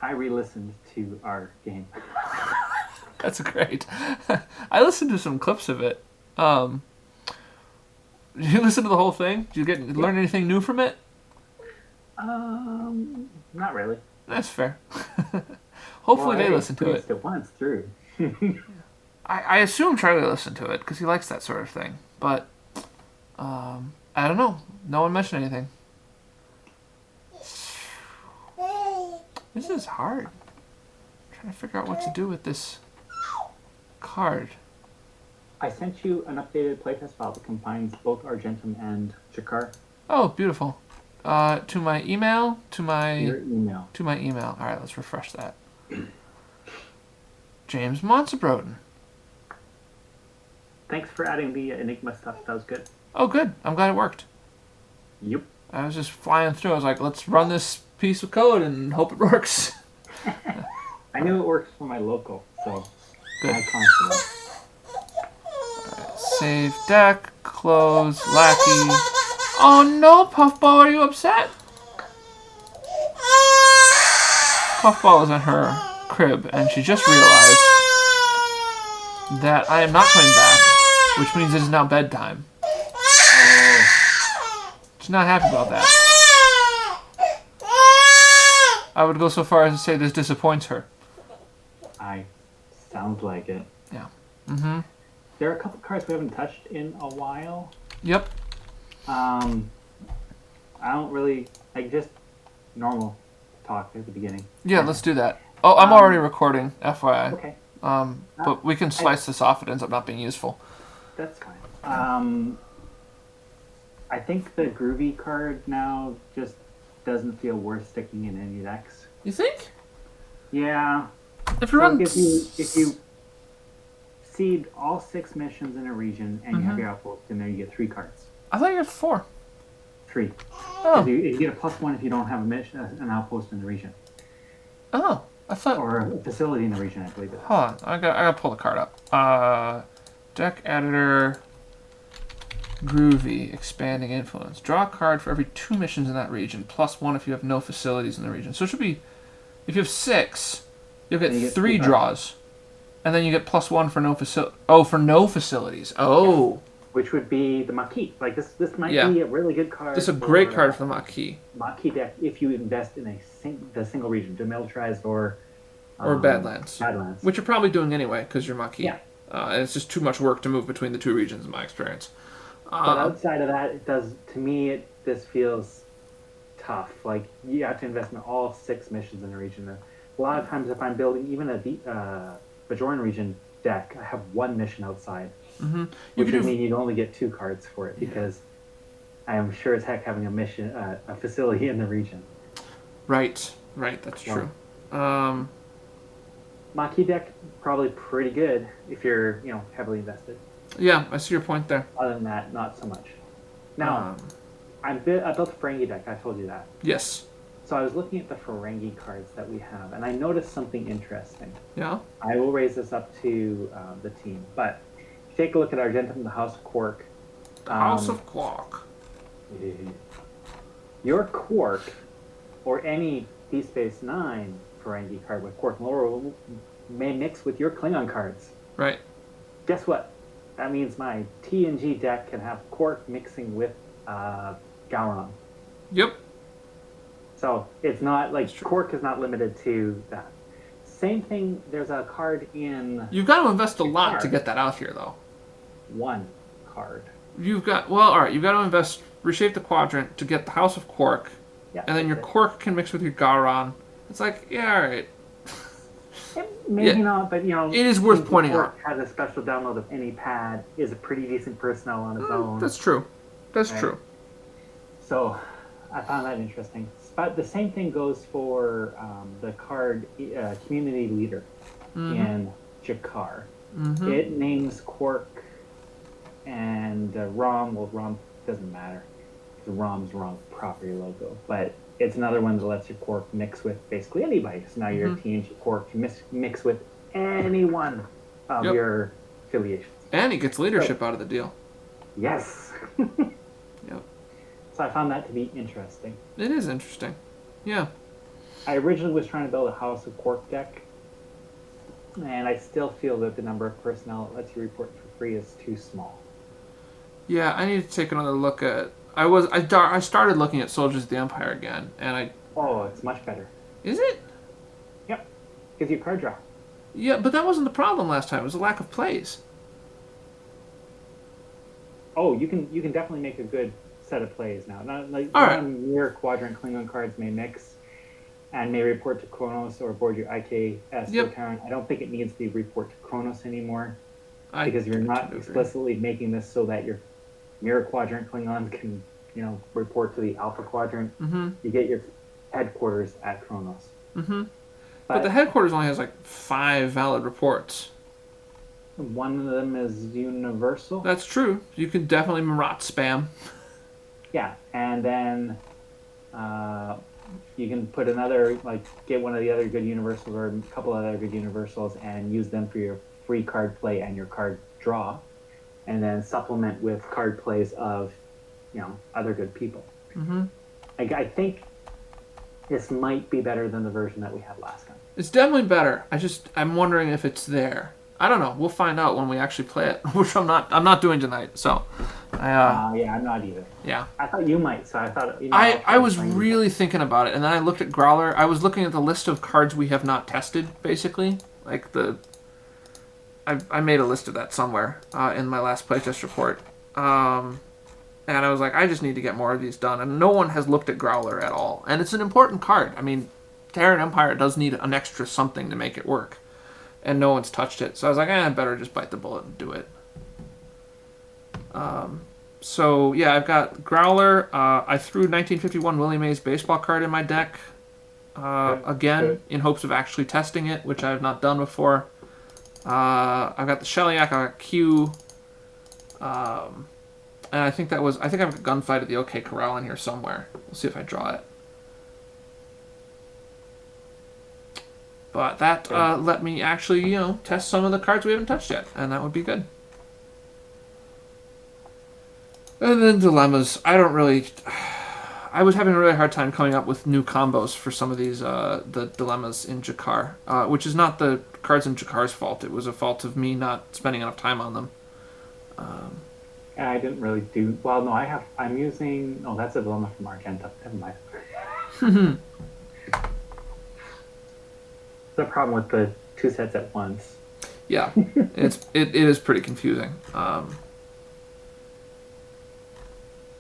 I re-listened to our game. That's great. I listened to some clips of it. Um, did you listen to the whole thing? Did you learn Yep. anything new from it? Not really. That's fair. Well, Hopefully I they listen to it. experienced it once through. I assume Charlie listened to it because he likes that sort of thing. But I don't know. No one mentioned anything. This is hard. I'm trying to figure out what to do with this card. I sent you an updated playtest file that combines both Argentum and Jakar. Oh, beautiful. To my email. Your email. To my email. All right, let's refresh that. James Monsebroden. Thanks for adding the Enigma stuff. That was good. Oh, good. I'm glad it worked. Yep. I was just flying through. I was like, let's run this piece of code and hope it works. I knew it works for my local, so Good. I had confidence. Save deck, close, lackey. Oh no, Puffball, are you upset? Puffball is in her crib, and she just realized that I am not coming back, which means it is now bedtime. She's not happy about that. I would go so far as to say this disappoints her. Sounds like it. Yeah. Mm-hmm. There are a couple cards we haven't touched in a while. Yep. I don't really just normal talk at the beginning. Yeah, let's do that. Oh, I'm already recording, FYI. Okay. But we can slice this off. It ends up not being useful. That's fine. I think the Groovy card now just doesn't feel worth sticking in any decks. You think? Yeah. If you run... if you seed all 6 missions in a region and you have your outpost in there, you get 3 cards. I thought you had 4. 3. Oh. You get a +1 if you don't have a mission, an outpost in the region. Oh. I thought... Or a facility in the region, I believe it is. Hold on. I gotta pull the card up. Deck editor... Groovy. Expanding influence. Draw a card for every 2 missions in that region. +1 if you have no facilities in the region. So it should be... If you have 6, you'll get 3 draws. And then you get +1 for no for no facilities. Oh. Yeah. Which would be the Maquis. Like this might be a really good card. This is a great card for the Maquis. Maquis deck if you invest in the single region, demilitarized or Badlands. Badlands. Which you're probably doing anyway because you're Maquis. Yeah. And it's just too much work to move between the 2 regions in my experience. But outside of that, it does. To me, this feels tough. Like you have to invest in all 6 missions in the region. A lot of times, if I'm building even a Bajoran region deck, I have 1 mission outside, which would mean you'd only get 2 cards for it because I am sure as heck having a mission, a facility in the region. Right, that's true. Maquis deck probably pretty good if you're heavily invested. Yeah, I see your point there. Other than that, not so much. Now, I built a Ferengi deck. I told you that. Yes. So I was looking at the Ferengi cards that we have, and I noticed something interesting. Yeah. I will raise this up to the team, but if you take a look at Argentum, the House of Quark. House of Quark. Your Quark, or any Deep Space Nine Ferengi card with Quark and Laurel may mix with your Klingon cards. Right. Guess what? That means my TNG deck can have Quark mixing with Gowron. Yep. So it's not like Quark is not limited to that. Same thing. There's a card in. You've got to invest a lot to get that out here, though. 1 card. You've got all right. You've got to invest, reshape the quadrant to get the House of Quark, and then your Quark can mix with your Gowron. It's like, yeah, all right. Maybe not, but it is worth pointing out. Has a special download of any pad, is a pretty decent personnel on its own. That's true. That's true. So, I found that interesting. But the same thing goes for the card Community Leader in Jakar. It names Quark and Rom. Well, Rom doesn't matter. Rom's wrong property logo, but it's another one that lets your Quark mix with basically anybody. So now your TNG Quark can mix with any one of your affiliations. And he gets leadership out of the deal. Yes. Yep. So I found that to be interesting. It is interesting. Yeah. I originally was trying to build a House of Quark deck, and I still feel that the number of personnel that lets you report for free is too small. Yeah, I need to take another look at. I started looking at Soldiers of the Empire again, and I Oh, it's much better. is it? Yep, gives you card draw. Yeah, but that wasn't the problem last time. It was a lack of plays. Oh, you can definitely make a good set of plays now. Not like All right. your quadrant Klingon cards may mix and may report to Kronos or board your IKS Yep. Town. I don't think it needs the report to Kronos anymore I because you're not agree. explicitly making this so that your mirror quadrant Klingons can, report to the Alpha Quadrant. Mm-hmm. You get your headquarters at Kronos. Mm-hmm. But the headquarters only has like 5 valid reports. One of them is universal. That's true. You can definitely Marat spam. Yeah, and then you can put another, get one of the other good universals or a couple of other good universals and use them for your free card play and your card draw, and then supplement with card plays of, other good people. Mm-hmm. I think this might be better than the version that we had last time. It's definitely better. I'm wondering if it's there. I don't know. We'll find out when we actually play it, which I'm not doing tonight. So, Yeah, I'm not either. Yeah. I thought you might, so I thought. I was really thinking about it, and then I looked at Growler. I was looking at the list of cards we have not tested, basically. I made a list of that somewhere in my last playtest report. And I was like, I just need to get more of these done. And no one has looked at Growler at all. And it's an important card. I mean, Terran Empire does need an extra something to make it work. And no one's touched it. So I was like, I better just bite the bullet and do it. So, yeah, I've got Growler. I threw 1951 Willie Mays baseball card in my deck again in hopes of actually testing it, which I have not done before. I've got the Shellyak, I've got Q. And I think I've got Gunfight at the OK Corral in here somewhere. We'll see if I draw it. But that let me actually, test some of the cards we haven't touched yet, and that would be good. And then dilemmas. I was having a really hard time coming up with new combos for some of these the dilemmas in Jakar, which is not the cards in Jakar's fault. It was a fault of me not spending enough time on them. I didn't really do well. No, I'm using. Oh, that's a dilemma from Argenta. Never mind. The problem with the 2 sets at once. Yeah, it is pretty confusing.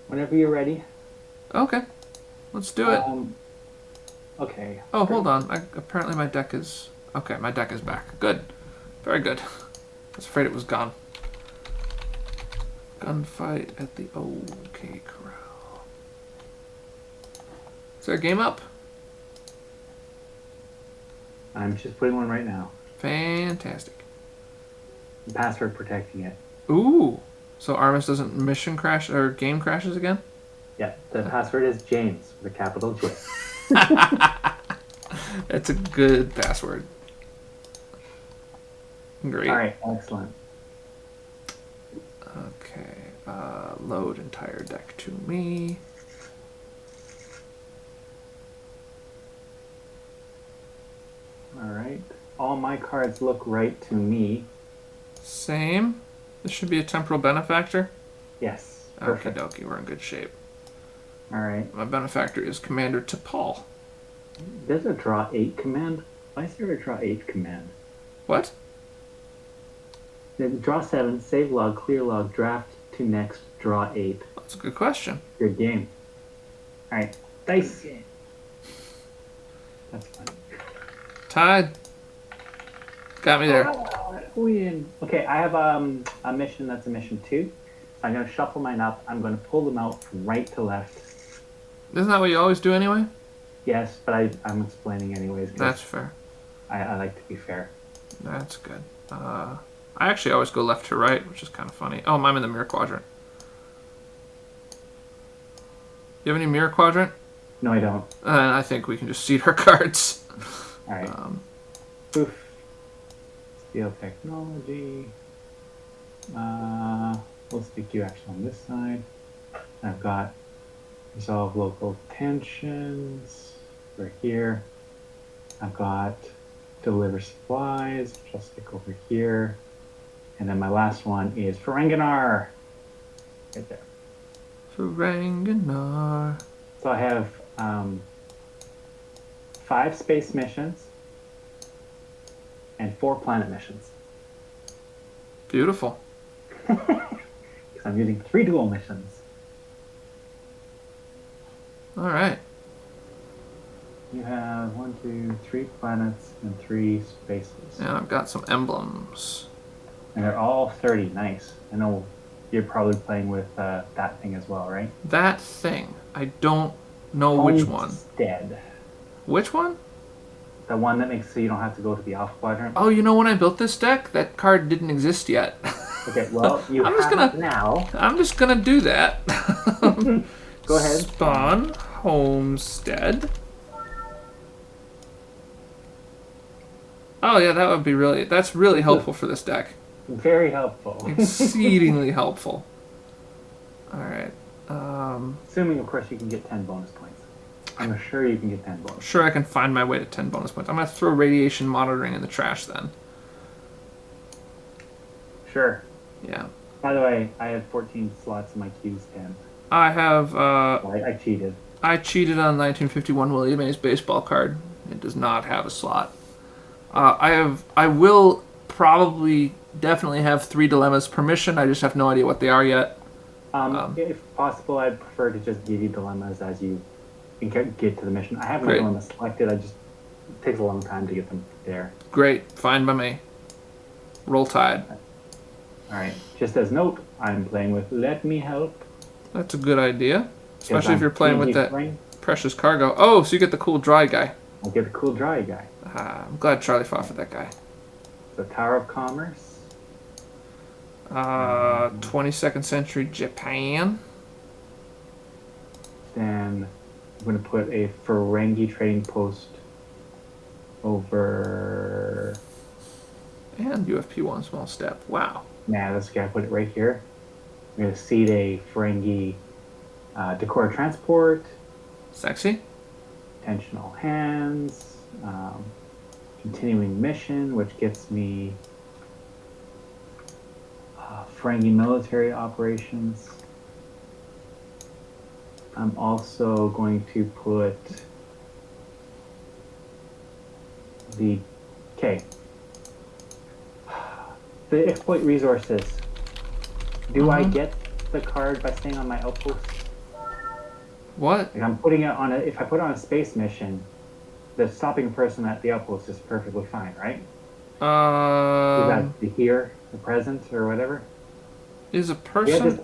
Whenever you're ready. Okay, let's do it. Okay. Oh, hold on. Apparently my deck is... Okay, my deck is back. Good. Very good. I was afraid it was gone. Gunfight at the OK Corral. Is there a game up? I'm just putting one right now. Fantastic. Password protecting it. Ooh. So Armis doesn't mission crash or game crashes again? Yeah, the password is James with a capital J. That's a good password. Great. All right, excellent. Okay. Load entire deck to me. All right. All my cards look right to me. Same. This should be a temporal benefactor. Yes. Okie Perfect. dokie, we're in good shape. All right. My benefactor is Commander T'Pol. There's a draw 8 command. Why is there a draw 8 command? What? Draw 7, save log, clear log, draft to next, draw 8. That's a good question. Good game. All right. Dice. That's fine. Tied. Got me there. Win. Okay, I have a mission that's a mission 2. So I'm going to shuffle mine up. I'm going to pull them out from right to left. Isn't that what you always do anyway? Yes, but I'm explaining anyways. That's fair. I like to be fair. That's good. I actually always go left to right, which is kind of funny. Oh, I'm in the mirror quadrant. You have any mirror quadrant? No, I don't. I think we can just seed our cards. All right. Poof. Steel technology. We'll stick you actually on this side. I've got resolve local tensions. We're here. I've got deliver supplies, which I'll stick over here. And then my last one is Ferenginar. Right there. Ferenginar. So I have 5 space missions and 4 planet missions. Beautiful. Because I'm using 3 dual missions. All right. You have 1, 2, 3 planets and 3 spaces. And I've got some emblems. And they're all 30. Nice. I know you're probably playing with that thing as well, right? That thing. I don't know which one. Dead. Which one? The one that makes so you don't have to go to the Alpha Quadrant. Oh, you know when I built this deck, that card didn't exist yet. Okay, well, you I'm have just gonna, it now. I'm just gonna do that. Go ahead. Spawn Homestead. Oh yeah, that would be that's really helpful for this deck. Very helpful. Exceedingly helpful. Alright. Assuming, of course, you can get 10 bonus points. I'm sure you can get 10 bonus. Sure, I can find my way to 10 bonus points. I'm going to throw radiation monitoring in the trash then. Sure. Yeah. By the way, I had 14 slots in my Q's 10. I have... I cheated. I cheated on 1951 Willie Mays baseball card. It does not have a slot. I will probably definitely have 3 dilemmas per mission. I just have no idea what they are yet. If possible, I'd prefer to just give you dilemmas as you get to the mission. I have a dilemma selected. It takes a long time to get them there. Great. Fine by me. Roll Tide. All right. Just as note, I'm playing with Let Me Help. That's a good idea. Especially if you're playing with that precious cargo. Oh, so you get the cool dry guy. I'll get the cool dry guy. I'm glad Charlie fought for that guy. The Tower of Commerce. 22nd century Japan. Then I'm going to put a Ferengi trading post over... And UFP 1 small step. Wow. Nah, that's okay. I put it right here. I'm going to seed a Ferengi Decor Transport. Sexy. Intentional Hands. Continuing Mission, which gets me Ferengi Military Operations. I'm also going to put the... Okay. The Exploit Resources. Do I get the card by staying on my outpost? What? Like I'm putting it on a... If I put it on a space mission, the stopping person at the outpost is perfectly fine, right? Is that the here, the present, or whatever? Is a person...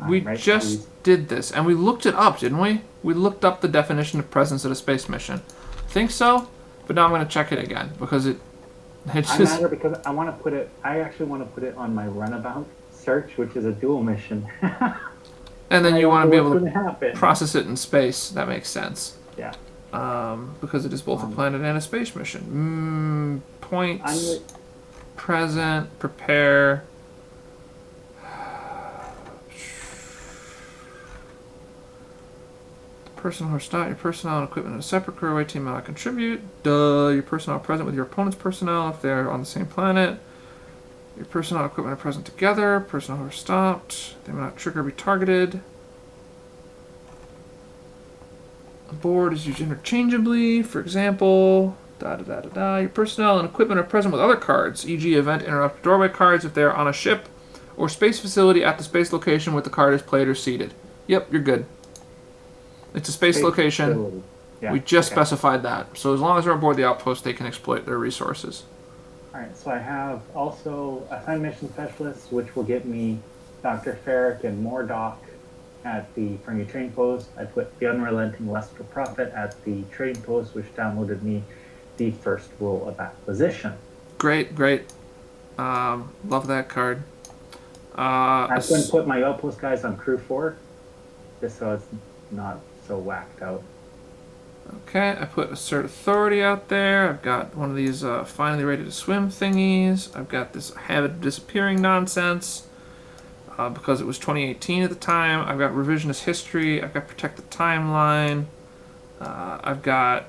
We right? just did this, and we looked it up, didn't we? We looked up the definition of presence at a space mission. Think so? But now I'm going to check it again, because it's just... matter because I want to put it... I actually want to put it on my runabout search, which is a dual mission. And then you want to be able to happen. process it in space. That makes sense. Yeah. Because it is both a planet and a space mission. Points, present, prepare. Personnel or start. Your personnel and equipment in a separate crew away team not contribute. Your personnel are present with your opponent's personnel if they're on the same planet. Your personnel and equipment are present together. Personnel who are stopped. They may not trigger or be targeted. A board is used interchangeably. For example, Your personnel and equipment are present with other cards, e.g. event interrupt doorway cards if they are on a ship or space facility at the space location where the card is played or seated. Yep, you're good. It's a space location. Yeah, we just specified that. So as long as they're aboard the outpost, they can exploit their resources. Alright, so I have also assigned mission specialists, which will get me Dr. Ferrick and Mordock at the Ferengi trading post. I put the Unrelenting Lust for Profit at the trading post, which downloaded me the first rule of acquisition. Great, great. Love that card. I'm going to put my outpost guys on crew 4, just so it's not so whacked out. Okay, I put Assert Authority out there. I've got one of these finally ready to swim thingies. I've got this habit of disappearing nonsense because it was 2018 at the time. I've got revisionist history. I've got protect the timeline. I've got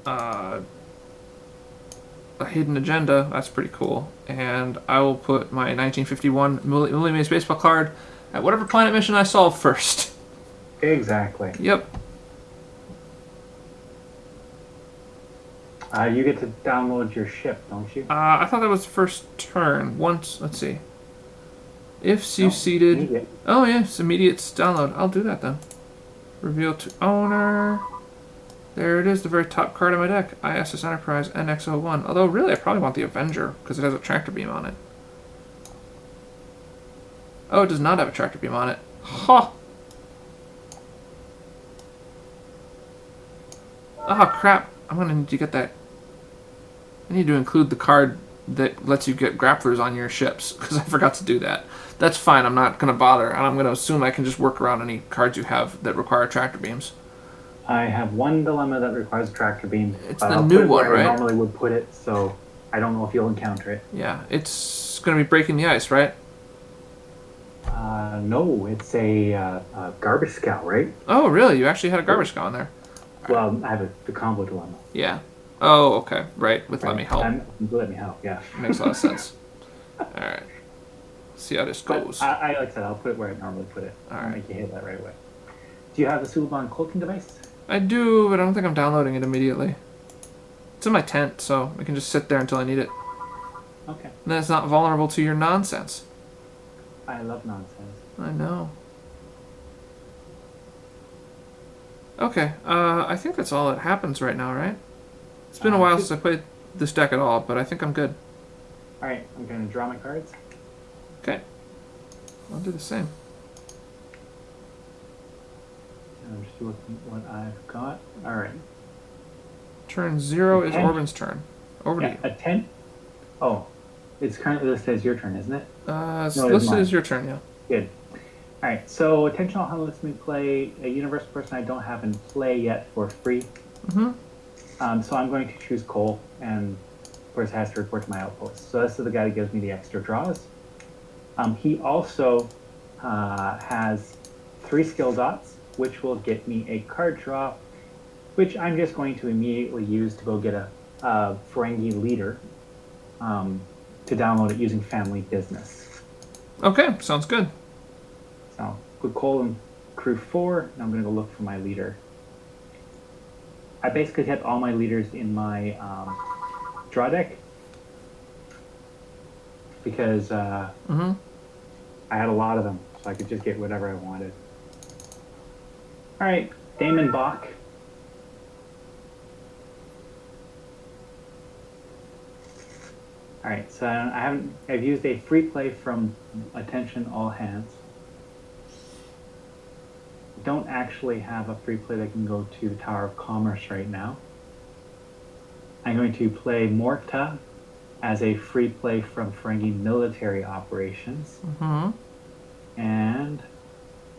a hidden agenda. That's pretty cool. And I will put my 1951 Willie Mays baseball card at whatever planet mission I solve first. Exactly. Yep. You get to download your ship, don't you? I thought that was the first turn. Once, let's see. If seated. Immediate. Oh, yeah, it's immediate download. I'll do that then. Reveal to owner. There it is, the very top card of my deck. ISS Enterprise NX-01. Although, really, I probably want the Avenger, because it has a tractor beam on it. Oh, it does not have a tractor beam on it. Ha! Oh, crap. I'm going to need to get that. I need to include the card that lets you get grapplers on your ships, because I forgot to do that. That's fine, I'm not going to bother, and I'm going to assume I can just work around any cards you have that require tractor beams. I have one dilemma that requires a tractor beam. It's the new one, right? I normally would put it, so I don't know if you'll encounter it. Yeah, it's going to be breaking the ice, right? No, it's a garbage scow, right? Oh, really? You actually had a garbage scow in there? Well, I have the combo dilemma. Yeah. Oh, okay. Right, with Let Me Help. Let me help, yeah. Makes a lot of sense. Alright. See how this goes. Like I said, I'll put it where I normally put it. All I'll right. make you hit that right away. Do you have the Suliban cloaking device? I do, but I don't think I'm downloading it immediately. It's in my tent, so I can just sit there until I need it. Okay. And then it's not vulnerable to your nonsense. I love nonsense. I know. Okay, I think that's all that happens right now, right? It's been a while since I played this deck at all, but I think I'm good. Alright, I'm going to draw my cards. Okay. I'll do the same. I'm just looking at what I've got. Alright. Turn 0 is Okay. Orban's turn. Over to you. A 10? Oh, it's currently listed as your turn, isn't it? It's No, it is listed mine. as your turn, yeah. Good. Alright, so attention all how lets me play a universal person I don't have in play yet for free. So I'm going to choose Cole, and of course it has to report to my outpost. So this is the guy that gives me the extra draws. He also has 3 skill dots, which will get me a card draw, which I'm just going to immediately use to go get a Ferengi leader to download it using Family Business. Okay, sounds good. So put Cole in crew 4, and I'm going to go look for my leader. I basically kept all my leaders in my draw deck because I had a lot of them, so I could just get whatever I wanted. All right, Damon Bach. All right, so I've used a free play from Attention All Hands. Don't actually have a free play that can go to the Tower of Commerce right now. I'm going to play Morta as a free play from Ferengi Military Operations. And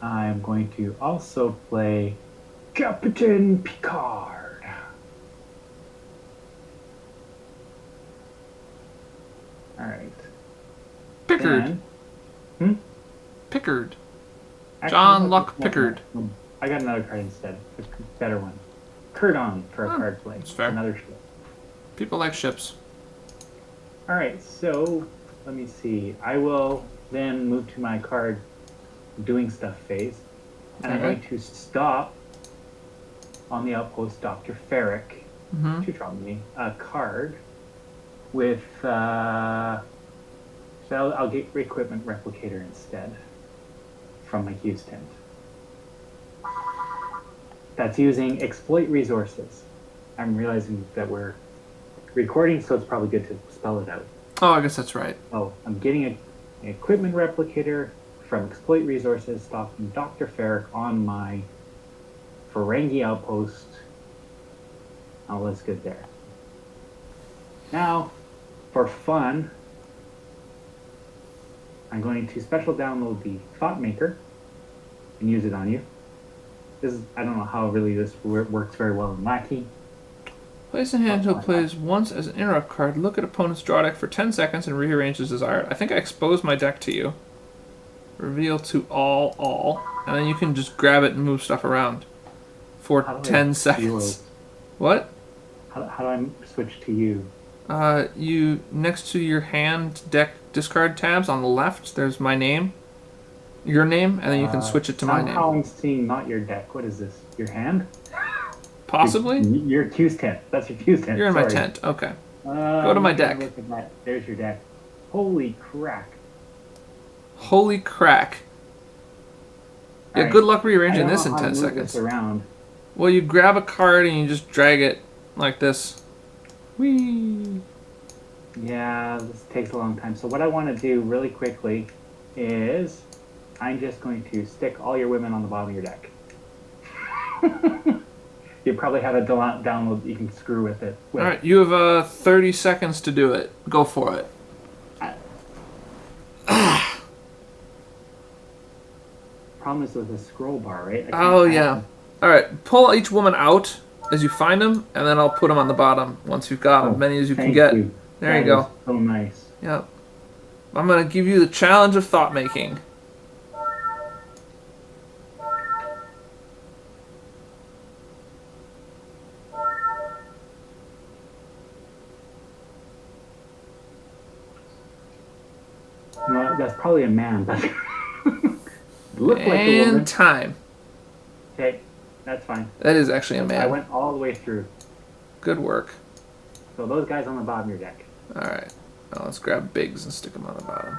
I'm going to also play Captain Picard. All right. Pickard. And, Pickard. actually, John Luck Pickard. I got another card instead. A better one. Curdon for a card play. That's fair. Another ship. People like ships. All right, so let me see. I will then move to my card doing stuff phase. And I'm Okay. going to stop on the outpost Dr. Ferrick to draw me a card with, so I'll get Equipment Replicator instead from my Hughes tent. That's using Exploit Resources. I'm realizing that we're recording, so it's probably good to spell it out. Oh, I guess that's right. Oh, I'm getting an Equipment Replicator from Exploit Resources, stopping Dr. Ferrick on my Ferengi outpost. Oh, that's good there. Now, for fun, I'm going to special download the Thought Maker and use it on you. This is, I don't know how really this works very well in Lackey. Place in hand until it plays once as an interrupt card. Look at opponent's draw deck for 10 seconds and rearrange as desired. I think I exposed my deck to you. Reveal to all. And then you can just grab it and move stuff around for How do I 10 deal seconds. with- What? How do I switch to you? You next to your hand deck discard tabs on the left. There's my name, your name, and then you can switch it to my name. Somehow I'm seeing not your deck. What is this? Your hand? Possibly. Your Q's tent. That's your Q's tent. You're in Sorry. my tent. Okay. Go to my deck. Look at that. There's your deck. Holy crack! Holy crack! Yeah, Right. good luck rearranging this I in don't know 10 how to move seconds. this around. Well, you grab a card and you just drag it like this. Whee! Yeah, this takes a long time. So what I want to do really quickly is I'm just going to stick all your women on the bottom of your deck. You probably have a download that you can screw with it. All right, you have 30 seconds to do it. Go for it. Problem is with the scroll bar, right? Oh, yeah. All right, pull each woman out as you find them, and then I'll put them on the bottom once you've got as many as you can get. You. There you go. So nice. Yep. I'm going to give you the challenge of thought making. Well, that's probably a man, but look like a woman. And time. Okay, that's fine. That is actually a I man. went all the way through. Good work. So those guys on the bottom of your deck. All right. Now let's grab Biggs and stick them on the bottom.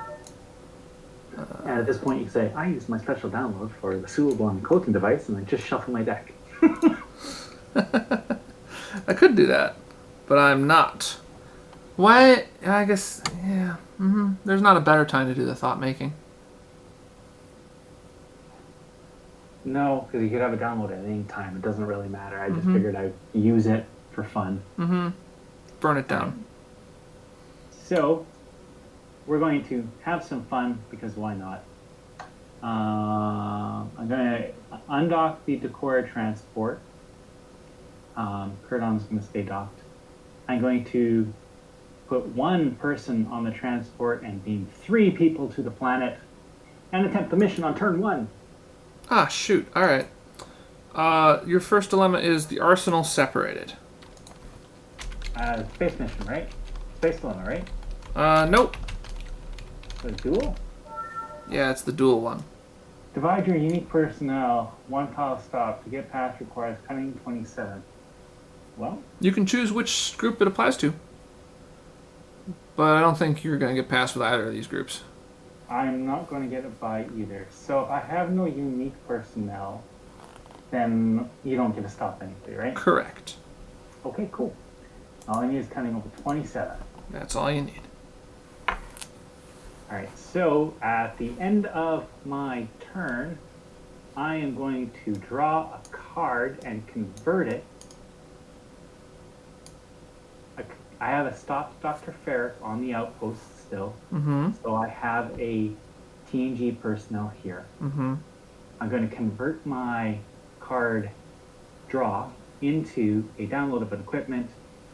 And at this point, you can say, I used my special download for the Sewable and cloaking device, and I just shuffle my deck. I could do that, but I'm not. Why? I guess, yeah. There's not a better time to do the thought making. No, because you could have a download at any time. It doesn't really matter. I just figured I'd use it for fun. Burn it down. So, we're going to have some fun, because why not? I'm going to undock the Decora transport. Curdon's going to stay docked. I'm going to put one person on the transport and beam 3 people to the planet and attempt the mission on turn 1. Ah, shoot. All right. Your first dilemma is the arsenal separated. Space mission, right? Space dilemma, right? Nope. The duel? Yeah, it's the dual one. Divide your unique personnel. One tile stop. To get past requires cunning 27. Well, You can choose which group it applies to. But I don't think you're going to get past with either of these groups. I'm not going to get it by either. So if I have no unique personnel, then you don't get to stop anybody, right? Correct. Okay, cool. All I need is cunning over 27. That's all you need. Alright, so at the end of my turn, I am going to draw a card and convert it. I have a stop Dr. Ferrick on the outpost still. So I have a TNG personnel here. I'm going to convert my card draw into a download of an equipment,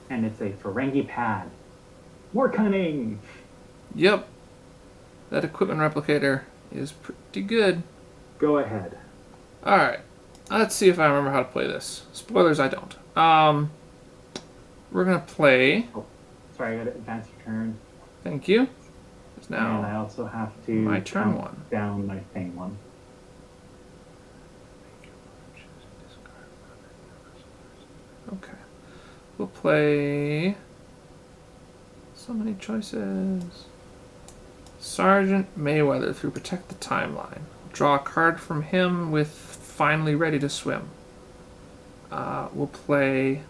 and it's a Ferengi pad. More cunning! Yep. That equipment replicator is pretty good. Go ahead. Alright. Let's see if I remember how to play this. Spoilers, I don't. We're going to play... Oh, sorry, I got to advance your turn. Thank you. It's And I now also have to my turn count one. down my thing one. Okay. We'll play... So many choices. Sergeant Mayweather through Protect the Timeline. Draw a card from him with Finally Ready to Swim. We'll play...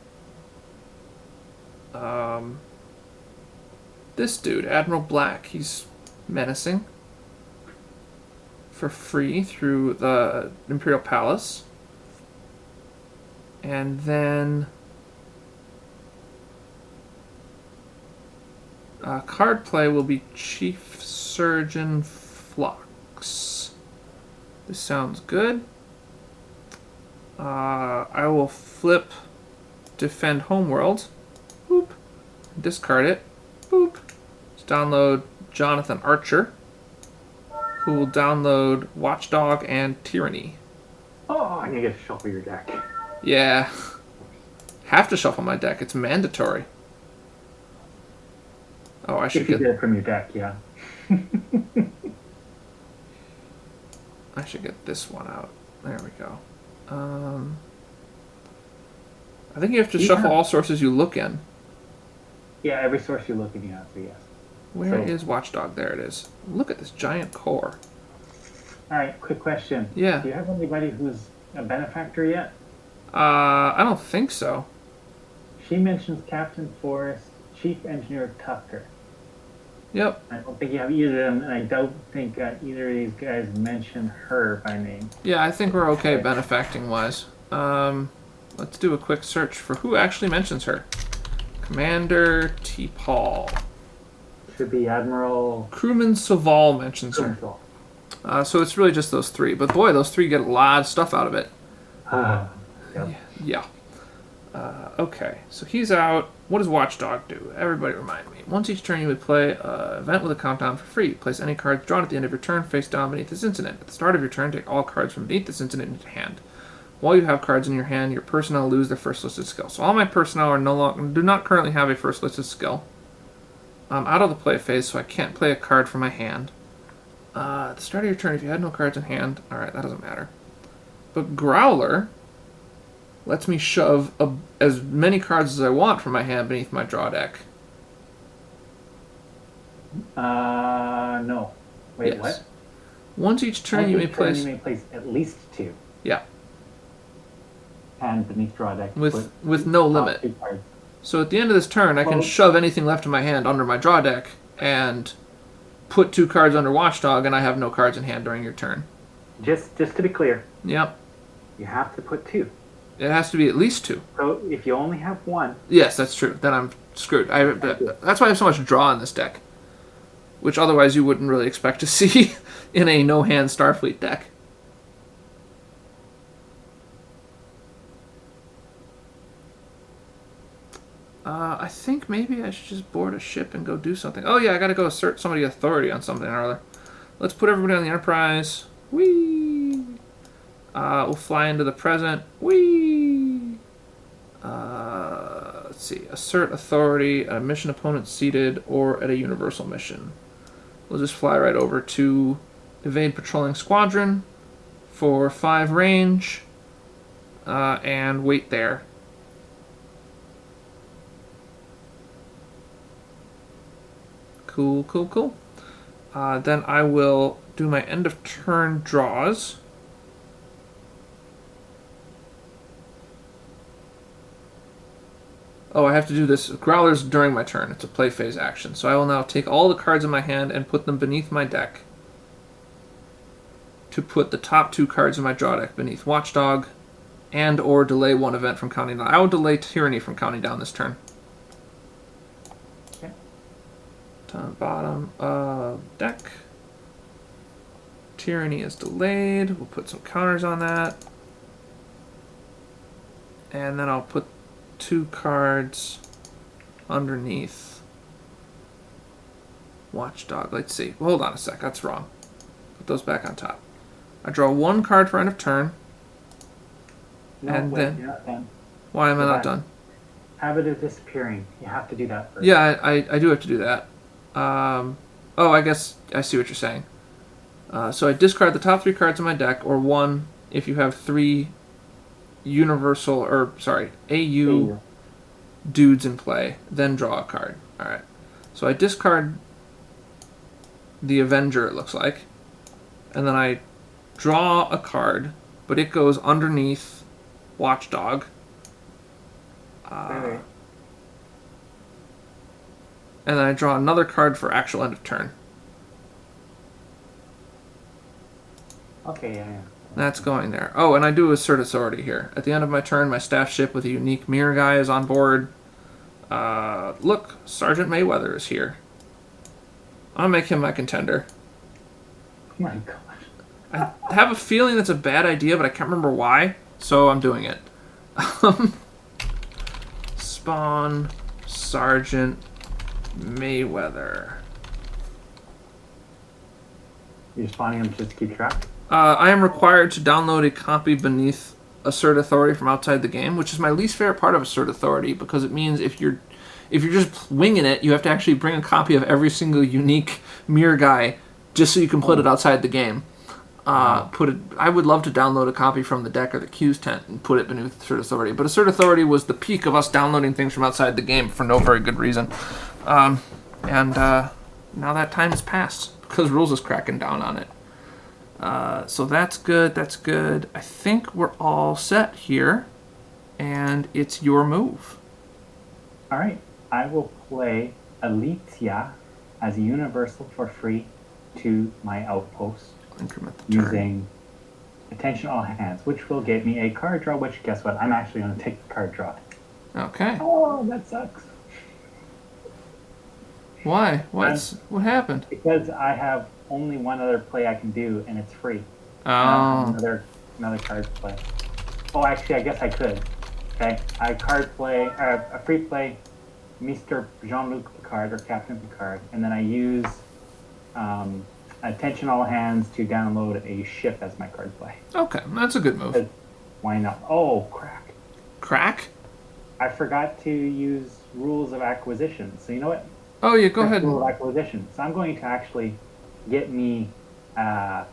this dude, Admiral Black. He's menacing. For free through the Imperial Palace. And then... card play will be Chief Surgeon Phlox. This sounds good. I will flip Defend Homeworld. Boop. Discard it. Boop. Let's download Jonathan Archer, who will download Watchdog and Tyranny. Oh, I need to shuffle your deck. Yeah. have to shuffle my deck. It's mandatory. Oh, I should If you get get it from your deck, yeah. I should get this one out. There we go. I think you have to shuffle all sources you look in. Yeah, every source you're looking at, so yes. Where is Watchdog? There it is. Look at this giant core. All right, quick question. Yeah. Do you have anybody who's a benefactor yet? I don't think so. She mentions Captain Forrest, Chief Engineer Tucker. Yep. I don't think you have either of them, and I don't think either of these guys mention her by name. Yeah, I think we're okay benefacting-wise. Let's do a quick search for who actually mentions her. Commander T. Paul. Should be Admiral... Crewman Saval mentions her. So it's really just those three. But boy, those three get a lot of stuff out of it. Yep. Yeah. Okay, so he's out. What does Watchdog do? Everybody remind me. Once each turn you would play an event with a countdown for free. Place any cards drawn at the end of your turn face down beneath this incident. At the start of your turn, take all cards from beneath this incident into hand. While you have cards in your hand, your personnel lose their first listed skill. So all my personnel are do not currently have a first listed skill. I'm out of the play phase, so I can't play a card from my hand. At the start of your turn, if you had no cards in hand, alright, that doesn't matter. But Growler lets me shove as many cards as I want from my hand beneath my draw deck. No. Wait, yes. what? Once each turn, you may place... You may place at least 2. Yeah. And beneath draw deck. With no limit. So at the end of this turn, I can shove anything left in my hand under my draw deck and put 2 cards under Watchdog, and I have no cards in hand during your turn. Just to be clear. Yep. You have to put 2. It has to be at least 2. So if you only have 1... Yes, that's true. Then I'm screwed. That's why I have so much draw in this deck. Which otherwise you wouldn't really expect to see in a no-hand Starfleet deck. I think maybe I should just board a ship and go do something. Oh yeah, I gotta go assert somebody authority on something or other. Let's put everybody on the Enterprise. Whee! We'll fly into the present. Whee! Let's see. Assert authority at a mission opponent seated or at a universal mission. We'll just fly right over to evade patrolling squadron for 5 range and wait there. Cool, cool, cool. Then I will do my end of turn draws. Oh, I have to do this. Growlers during my turn. It's a play phase action. So I will now take all the cards in my hand and put them beneath my deck to put the top 2 cards in my draw deck beneath Watchdog and or delay 1 event from counting down. I will delay Tyranny from counting down this turn. Okay. Bottom of deck. Tyranny is delayed. We'll put some counters on that. And then I'll put 2 cards underneath Watchdog. Let's see. Hold on a sec. That's wrong. Put those back on top. I draw 1 card for end of turn. No, and wait, then you're not done. Why am I not done? Habit of disappearing. You have to do that first. Yeah, I do have to do that. Oh, I guess I see what you're saying. So I discard the top 3 cards in my deck, or 1 if you have 3 AU dudes in play, then draw a card. Alright. So I discard the Avenger, it looks like, and then I draw a card, but it goes underneath Watchdog. Wait. And then I draw another card for actual end of turn. Okay, yeah. That's going there. Oh, and I do assert authority here. At the end of my turn, my staff ship with a unique mirror guy is on board. Look, Sergeant Mayweather is here. I'll make him my contender. Oh my gosh. I have a feeling that's a bad idea, but I can't remember why, so I'm doing it. Spawn Sergeant Mayweather. You're spawning them just to keep track? I am required to download a copy beneath assert authority from outside the game, which is my least favorite part of assert authority, because it means if you're just winging it, you have to actually bring a copy of every single unique mirror guy just so you can put it outside the game. I would love to download a copy from the deck or the Q's tent and put it beneath Assert Authority. But Assert Authority was the peak of us downloading things from outside the game for no very good reason. Now that time has passed because Rules is cracking down on it. So that's good. That's good. I think we're all set here, and it's your move. All right. I will play Alicia as a universal for free to my outpost. Increment the turn. Using Attention All Hands, which will get me a card draw, which, guess what? I'm actually going to take the card draw. Okay. Oh, that sucks. Why? What happened? Because I have only one other play I can do, and it's free. Oh. Another card play. Oh, actually, I guess I could. Okay. I card play, a free play, Mr. Jean-Luc Picard, or Captain Picard, and then I use Attention All Hands to download a ship as my card play. Okay, that's a good move. Why not? Oh, crack. Crack? I forgot to use Rules of Acquisition. So you know what? Oh, yeah, go ahead. Rules of Acquisition. So I'm going to actually get me the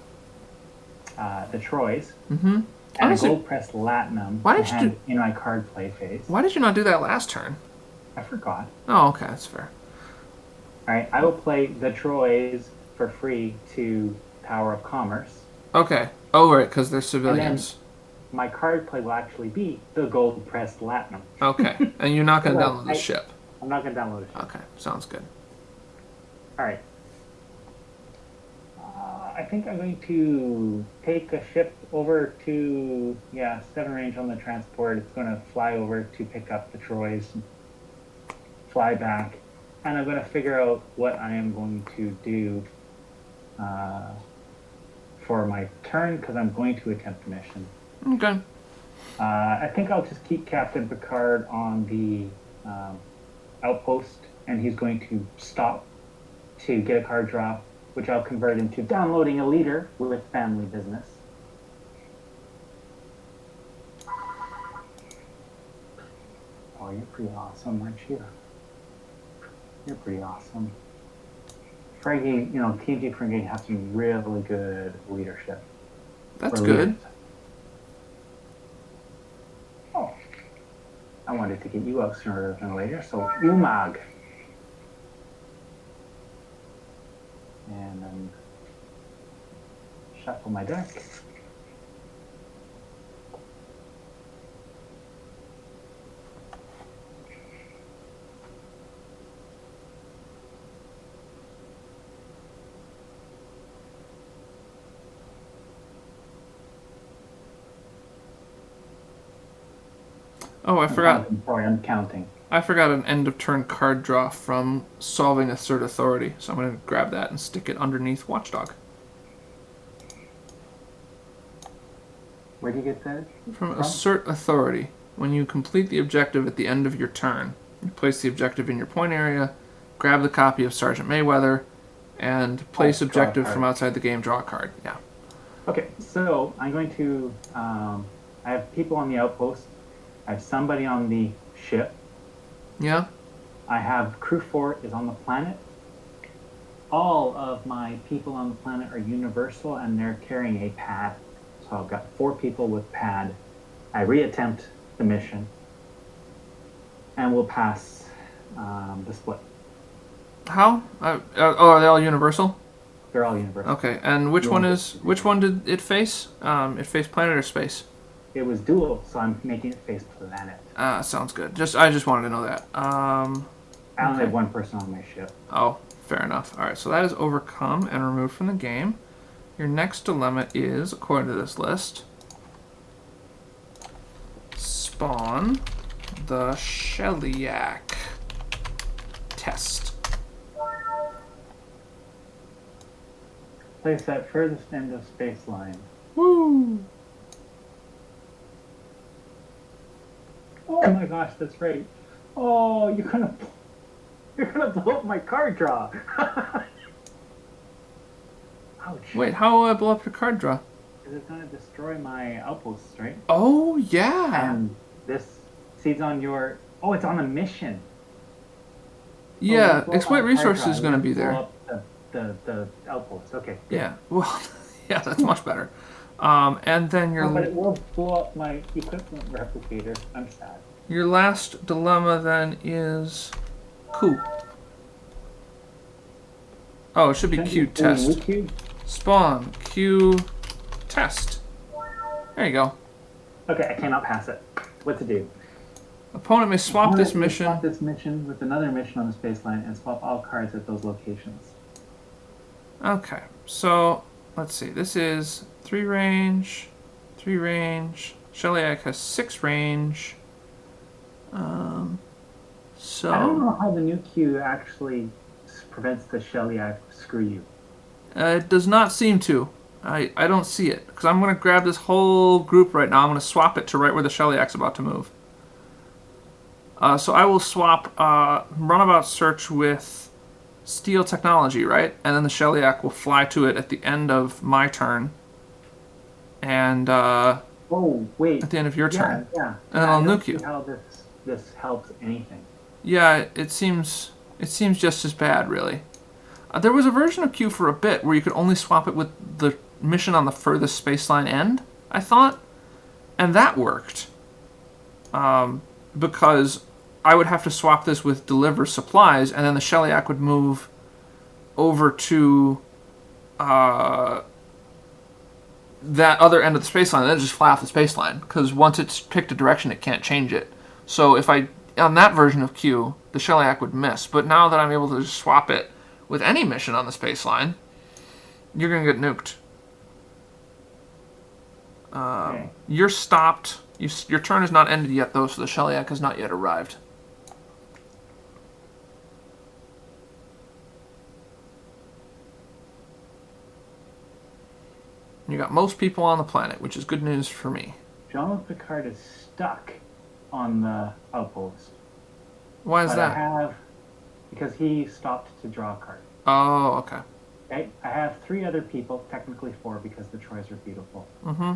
Troys and a gold press Latinum in my card play phase. Why did you not do that last turn? I forgot. Oh, okay, that's fair. All right, I will play the Troys for free to Tower of Commerce. Okay. Oh, right, because they're civilians. My card play will actually be the gold pressed Latinum. Okay, and you're not going to download the ship. I'm not going to download it. Okay, sounds good. All right. I think I'm going to take a ship over to 7 range on the transport. It's going to fly over to pick up the Troys, fly back, and I'm going to figure out what I am going to do for my turn, because I'm going to attempt a mission. Okay. I think I'll just keep Captain Picard on the outpost, and he's going to stop to get a card draw, which I'll convert into downloading a leader with family business. Oh, you're pretty awesome, aren't you? You're pretty awesome. Frankie, TNG Frankie has some really good leadership. That's good. Oh, I wanted to get you out sooner than later, so Umag. And then shuffle my deck. Oh, I forgot. Sorry, I'm counting. I forgot an end of turn card draw from solving Assert Authority, so I'm going to grab that and stick it underneath Watchdog. Where do you get that? From Assert Authority. When you complete the objective at the end of your turn, you place the objective in your point area, grab the copy of Sergeant Mayweather, and place objective from outside the game, draw a card. Yeah. Okay, so I'm going to... I have people on the outpost. I have somebody on the ship. Yeah. I have crew 4 is on the planet. All of my people on the planet are universal, and they're carrying a pad. So I've got 4 people with pad. I reattempt the mission, and we'll pass the split. How? Are they all universal? They're all universal. Okay, and which one did it face? It faced planet or space? It was dual, so I'm making it face planet. Sounds good. I just wanted to know that. I only have one person on my ship. Oh, fair enough. All right, so that is overcome and removed from the game. Your next dilemma is, according to this list, spawn the Shellyak test. Place at furthest end of space line. Woo! Oh my gosh, that's right. Oh, you're gonna blow up my card draw. Ouch. Wait, how will I blow up your card draw? because it's going to destroy my outposts, right? Oh, yeah. And this seeds on your. Oh, it's on a mission. Oh, Yeah, don't blow up exploit my card resources draw. is You going to have to be blow there. up the outpost. Okay, good. Yeah, well, yeah, that's much better. And then Oh, but it will blow up my equipment replicator. I'm sad. your last dilemma then is Q. Oh, it should be Q test. Spawn Q test. There you go. Okay, I cannot pass it. What to do? Opponent may swap this Opponent may mission. Swap this mission with another mission on the space line and swap all cards at those locations. Okay, so let's see. This is 3 range, 3 range. Shellyak has 6 range. So I don't know how the new Q actually prevents the Shellyak screw you. It does not seem to. I don't see it. Because I'm going to grab this whole group right now. I'm going to swap it to right where the Shellяк's about to move. So I will swap Runabout Search with Steel Technology, right? And then the Shellyak will fly to it at the end of my turn. And oh, wait. at the end of your turn. Yeah. And then I'll nuke you. How this helps anything. Yeah, it seems just as bad, really. There was a version of Q for a bit where you could only swap it with the mission on the furthest spaceline end, I thought. And that worked. Because I would have to swap this with Deliver Supplies, and then the Shellyak would move over to that other end of the spaceline, and then just fly off the spaceline. Because once it's picked a direction, it can't change it. So if on that version of Q, the Shellyak would miss. But now that I'm able to just swap it with any mission on the spaceline, you're going to get nuked. Okay. You're stopped. Your turn is not ended yet, though, so the Shellyak has not yet arrived. You got most people on the planet, which is good news for me. Jean-Luc Picard is stuck on the outpost. Why is that? Because he stopped to draw a card. Oh, okay. Okay, I have 3 other people, technically 4 because the Troys are beautiful. Mm-hmm.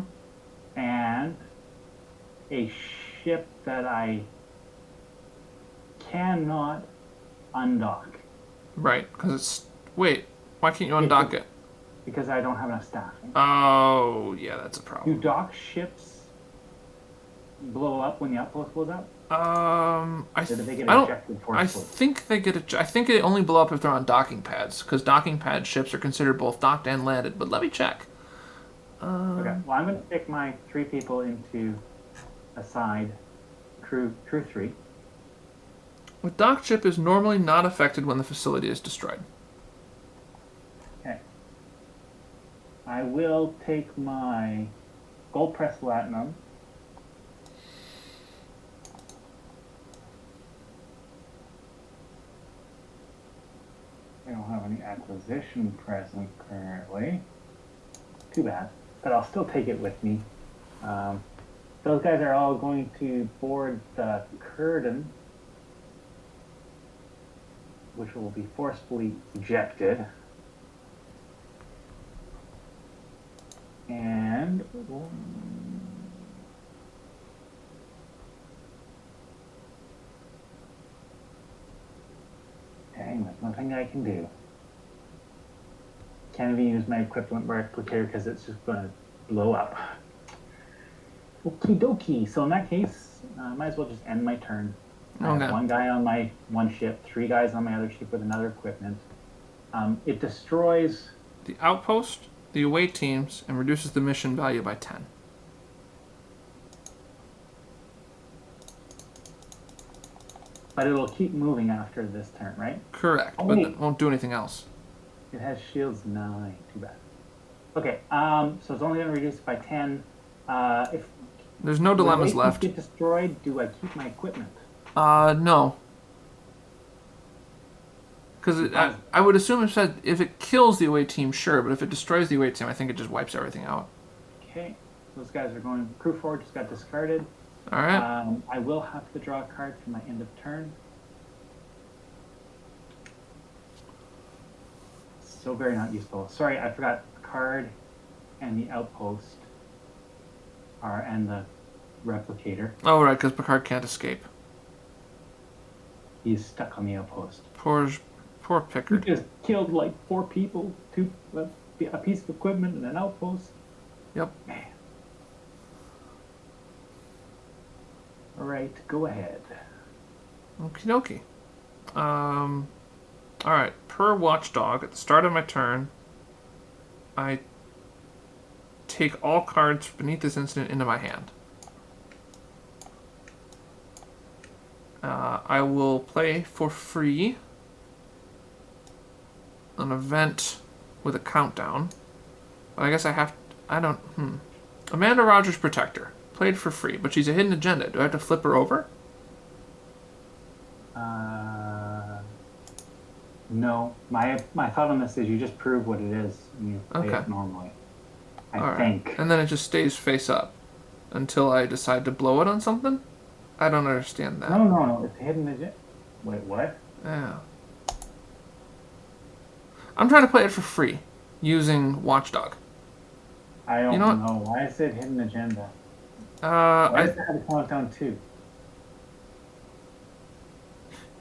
And a ship that I cannot undock. Right, because it's... Wait, why can't you undock it? Because I don't have enough staffing. Oh, yeah, that's a problem. Do dock ships blow up when the outpost blows up? I think they get I think they only blow up if they're on docking pads, because docking pad ships are considered both docked and landed. But let me check. Okay. Well, I'm going to pick my 3 people into a side crew 3. A docked ship is normally not affected when the facility is destroyed. Okay. I will take my gold press platinum. I don't have any acquisition present currently. Too bad. But I'll still take it with me. Those guys are all going to board the Curtain, which will be forcefully ejected. And dang, there's nothing I can do. Can't even use my equivalent replicator because it's just going to blow up. Okie dokie. So in that case, I might as well just end my turn. I have 1 guy on my 1 ship, 3 guys on my other ship with another equipment. It destroys the outpost, the away teams, and reduces the mission value by 10. But it'll keep moving after this turn, right? Correct, but it won't do anything else. It has shields 9. Too bad. Okay, so it's only going to reduce it by 10. If there's no dilemmas left. Get destroyed, do I keep my equipment? No. Because I would assume if it kills the away team, sure, but if it destroys the away team, I think it just wipes everything out. Okay, those guys are going. Crew 4 just got discarded. All right. I will have to draw a card for my end of turn. So very not useful. Sorry, I forgot the card and the outpost. and the replicator. Oh, right, because Picard can't escape. He's stuck on the outpost. Poor He Pickard. just killed like 4 people, a piece of equipment, and an outpost. Yep. Man. All right, go ahead. Okie dokie. Alright, per watchdog, at the start of my turn, I take all cards beneath this incident into my hand. I will play for free an event with a countdown. But I guess I don't. Amanda Rogers Protector. Played for free, but she's a hidden agenda. Do I have to flip her over? No. My thought on this is you just prove what it is and you play it normally. I think. And then it just stays face up until I decide to blow it on something? I don't understand that. No. It's a hidden agenda. Wait, what? Yeah. I'm trying to play it for free using Watchdog. I don't know. Why is it hidden agenda? Why does it have a countdown too?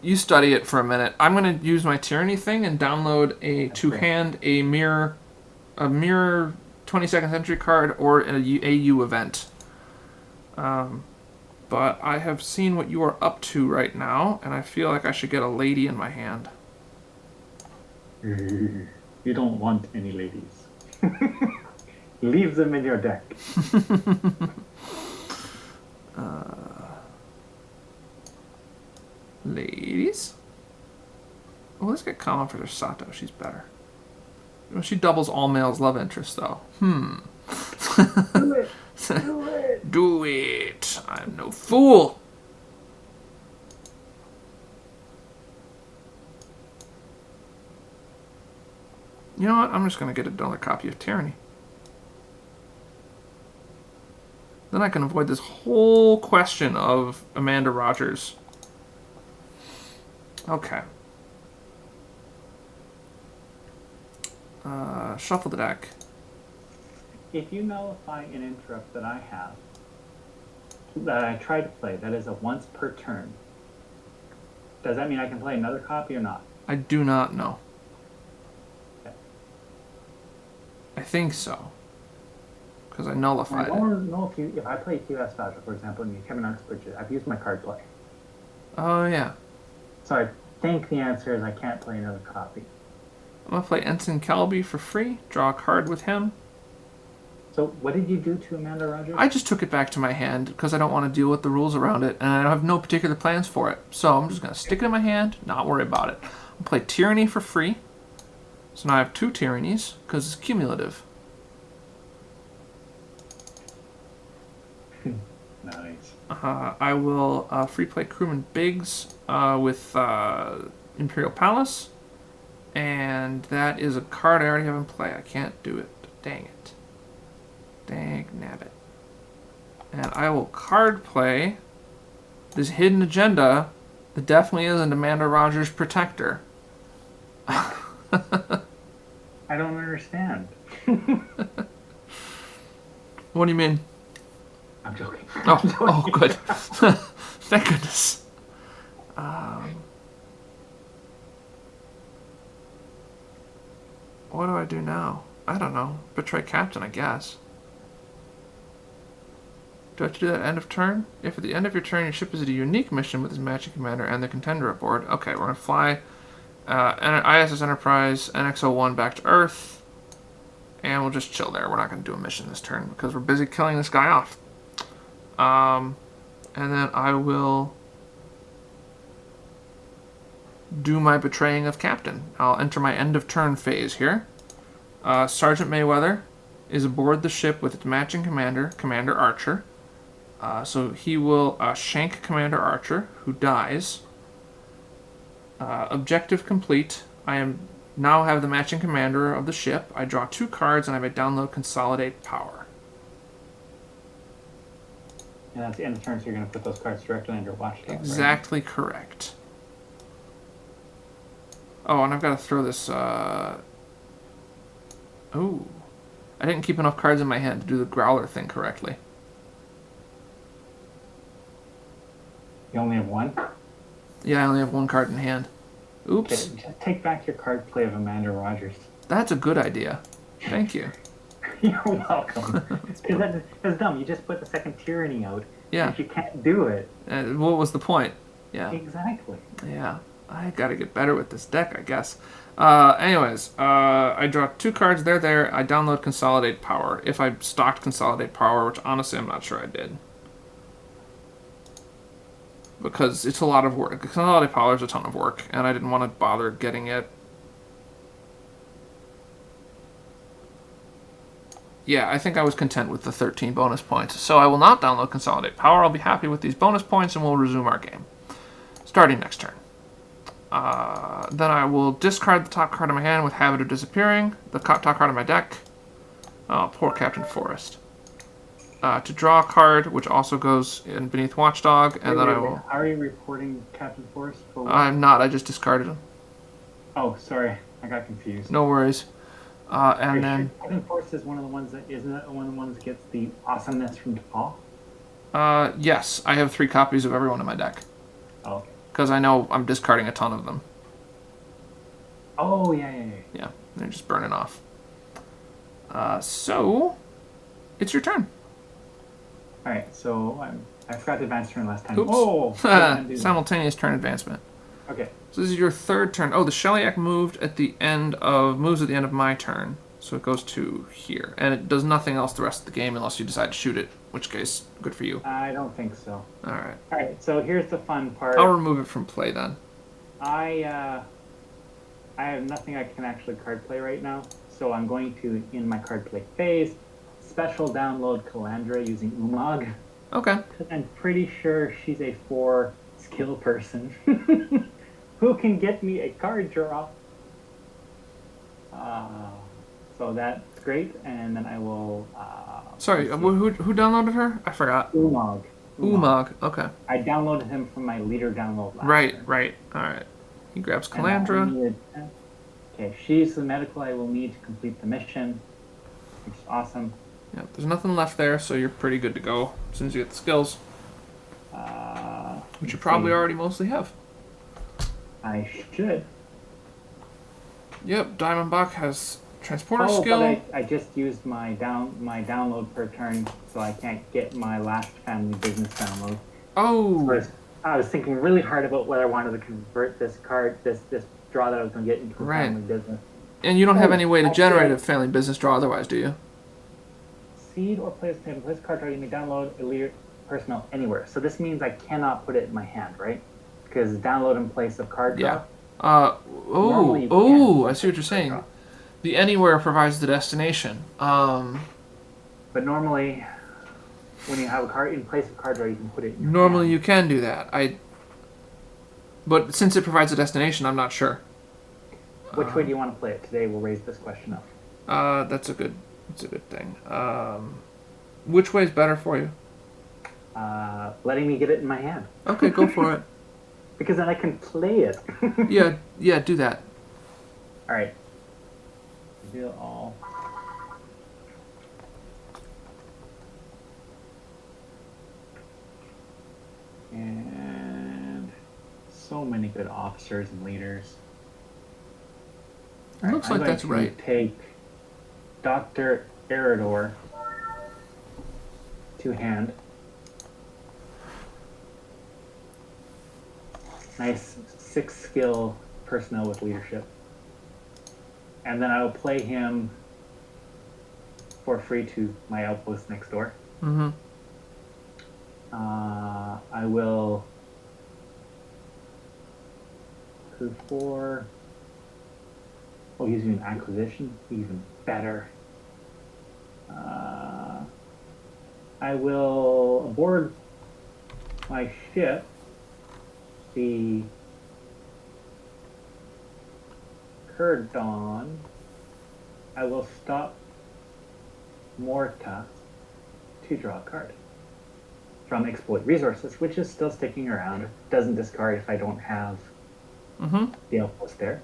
You study it for a minute. I'm going to use my tyranny thing and download a mirror 22nd century card or a AU event. But I have seen what you are up to right now, and I feel like I should get a lady in my hand. You don't want any ladies. Leave them in your deck. Ladies? Well, let's get common for Sato. She's better. Well, she doubles all males' love interest, though. Do it. Do it. Do it. I'm no fool. You know what? I'm just going to get another copy of Tyranny. Then I can avoid this whole question of Amanda Rogers. Okay. Shuffle the deck. If you nullify an interrupt that I have, that I try to play, that is a once per turn, does that mean I can play another copy or not? I do not know. Okay. I think so. Because I nullified it. I don't know if I play QS Fascia, for example, and you Kevin Arts Bridges, I've used my card play. Oh, yeah. So I think the answer is I can't play another copy. I'm going to play Ensign Calby for free. Draw a card with him. So what did you do to Amanda Rogers? I just took it back to my hand because I don't want to deal with the rules around it, and I have no particular plans for it. So I'm just going to stick it in my hand, not worry about it. I'll play Tyranny for free. So now I have 2 Tyrannies because it's cumulative. Nice. I will free play Crewman Biggs with Imperial Palace. And that is a card I already have in play. I can't do it. Dang it. Dang nabbit. And I will card play this hidden agenda that definitely isn't Amanda Rogers Protector. I don't understand. What do you mean? I'm joking. Oh, good. Thank goodness. What do I do now? I don't know. Betray Captain, I guess. Do I have to do that end of turn? If at the end of your turn your ship is at a unique mission with its matching commander and the contender aboard, okay, we're going to fly ISS Enterprise NX-01 back to Earth, and we'll just chill there. We're not going to do a mission this turn because we're busy killing this guy off. And then I will do my betraying of Captain. I'll enter my end of turn phase here. Sergeant Mayweather is aboard the ship with its matching commander, Commander Archer. So he will shank Commander Archer, who dies. Objective complete. I now have the matching commander of the ship. I draw 2 cards and I may download Consolidate Power. And that's the end of turn, so you're going to put those cards directly under Watchdog. Exactly right? Correct. Oh, and I've got to throw this... Oh. I didn't keep enough cards in my hand to do the Growler thing correctly. You only have one? Yeah, I only have one card in hand. Okay, Oops. just take back your card play of Amanda Rogers. That's a good idea. Thank you. You're welcome. Because that's dumb. You just put the second tyranny out. Yeah. And if you can't do it. What was the point? Yeah. Exactly. Yeah. I gotta get better with this deck, I guess. Anyways, I draw 2 cards. They're there. I download Consolidate Power. If I stocked Consolidate Power, which honestly I'm not sure I did. Because it's a lot of work. Consolidate Power is a ton of work, and I didn't want to bother getting it. Yeah, I think I was content with the 13 bonus points. So I will not download Consolidate Power. I'll be happy with these bonus points, and we'll resume our game. Starting next turn. Then I will discard the top card of my hand with Habit of Disappearing, the top card of my deck. Oh, poor Captain Forest. To draw a card, which also goes in beneath Watchdog, and then I will... Are you reporting Captain Forest? I'm not, I just discarded him. Oh, sorry. I got confused. No worries. And then... Captain Forest is one of the ones that... Isn't it one of the ones that gets the awesomeness from Depaul? Yes. I have 3 copies of everyone in my deck. Oh, okay. Because I know I'm discarding a ton of them. Oh, yeah. Yeah, they're just burning off. So, it's your turn. Alright, so I forgot to advance turn last time. Oops. Oh! Simultaneous turn advancement. Okay. So this is your 3rd turn. Oh, the Shellyak moves at the end of my turn. So it goes to here. And it does nothing else the rest of the game unless you decide to shoot it. In which case, good for you. I don't think so. Alright. Alright, so here's the fun part. I'll remove it from play then. I have nothing I can actually card play right now. So I'm going to, in my card play phase, special download Calandra using Umag. Okay. I'm pretty sure she's a 4 skill person who can get me a card draw. So that's great, and then I will... Sorry, who downloaded her? I forgot. Umag. Okay. I downloaded him from my leader download last Right. year. Alright. He grabs Calandra. Okay, she's the medical I will need to complete the mission, which is awesome. Yeah, there's nothing left there, so you're pretty good to go as soon as you get the skills. Which you probably already mostly have. I should. Yep, Diamondback has transporter Oh, skill. but I just used my download per turn, so I can't get my last family business download. Oh! So I was thinking really hard about whether I wanted to convert this card, this draw that I was going to get into a family business. And you don't have any way to generate a family business draw otherwise, do you? Seed or place card draw, you may download a leader personnel anywhere. So this means I cannot put it in my hand, right? Because download in place of card draw. Yeah. I see what you're saying. The anywhere provides the destination. But normally, when you have a card in place of card draw, you can put it in your Normally hand. you can do that. But since it provides a destination, I'm not sure. Which way do you want to play it? Today we'll raise this question up. That's a good thing. Which way is better for you? Letting me get it in my hand. Okay, go for it. Because then I can play it. Yeah, do that. Alright. Reveal all. And so many good officers and leaders. It looks like that's right. Take Dr. Eridor to hand. Nice 6 skill personnel with leadership. And then I will play him for free to my outpost next door. Mm-hmm. I will crew 4. Oh, he's doing acquisition, even better. I will aboard my ship the Kurdon. I will stop Morta to draw a card from exploit resources, which is still sticking around. Doesn't discard if I don't have the outpost there.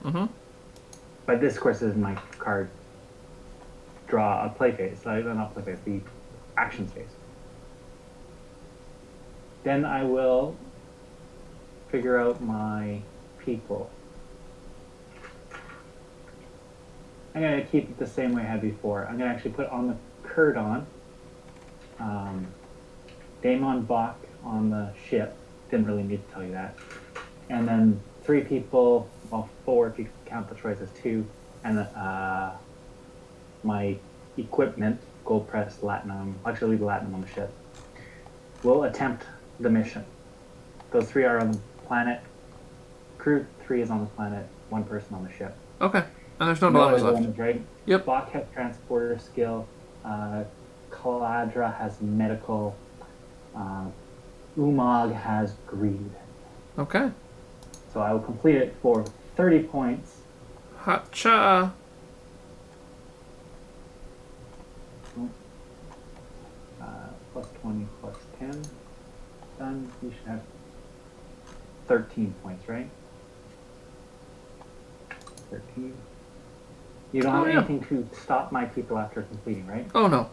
But this, of course, is my card draw a play phase. Not play phase, the action phase. Then I will figure out my people. I'm going to keep it the same way I had before. I'm going to actually put on the Curdon, Daemon Bach on the ship. Didn't really need to tell you that. And then 3 people, well, 4 if you count the choice as 2, and my equipment, gold press, latinum, actually leave latinum on the ship, will attempt the mission. Those 3 are on the planet. Crew 3 is on the planet, 1 person on the ship. Okay. And there's no dilemmas left. Right? Yep. Bach has transporter skill. Caladra has medical. Umag has greed. Okay. So I will complete it for 30 points. Hacha. Plus 20, plus 10. Done. You should have 13 points, right? 13. You don't have anything to stop my people after completing, right? Oh, no.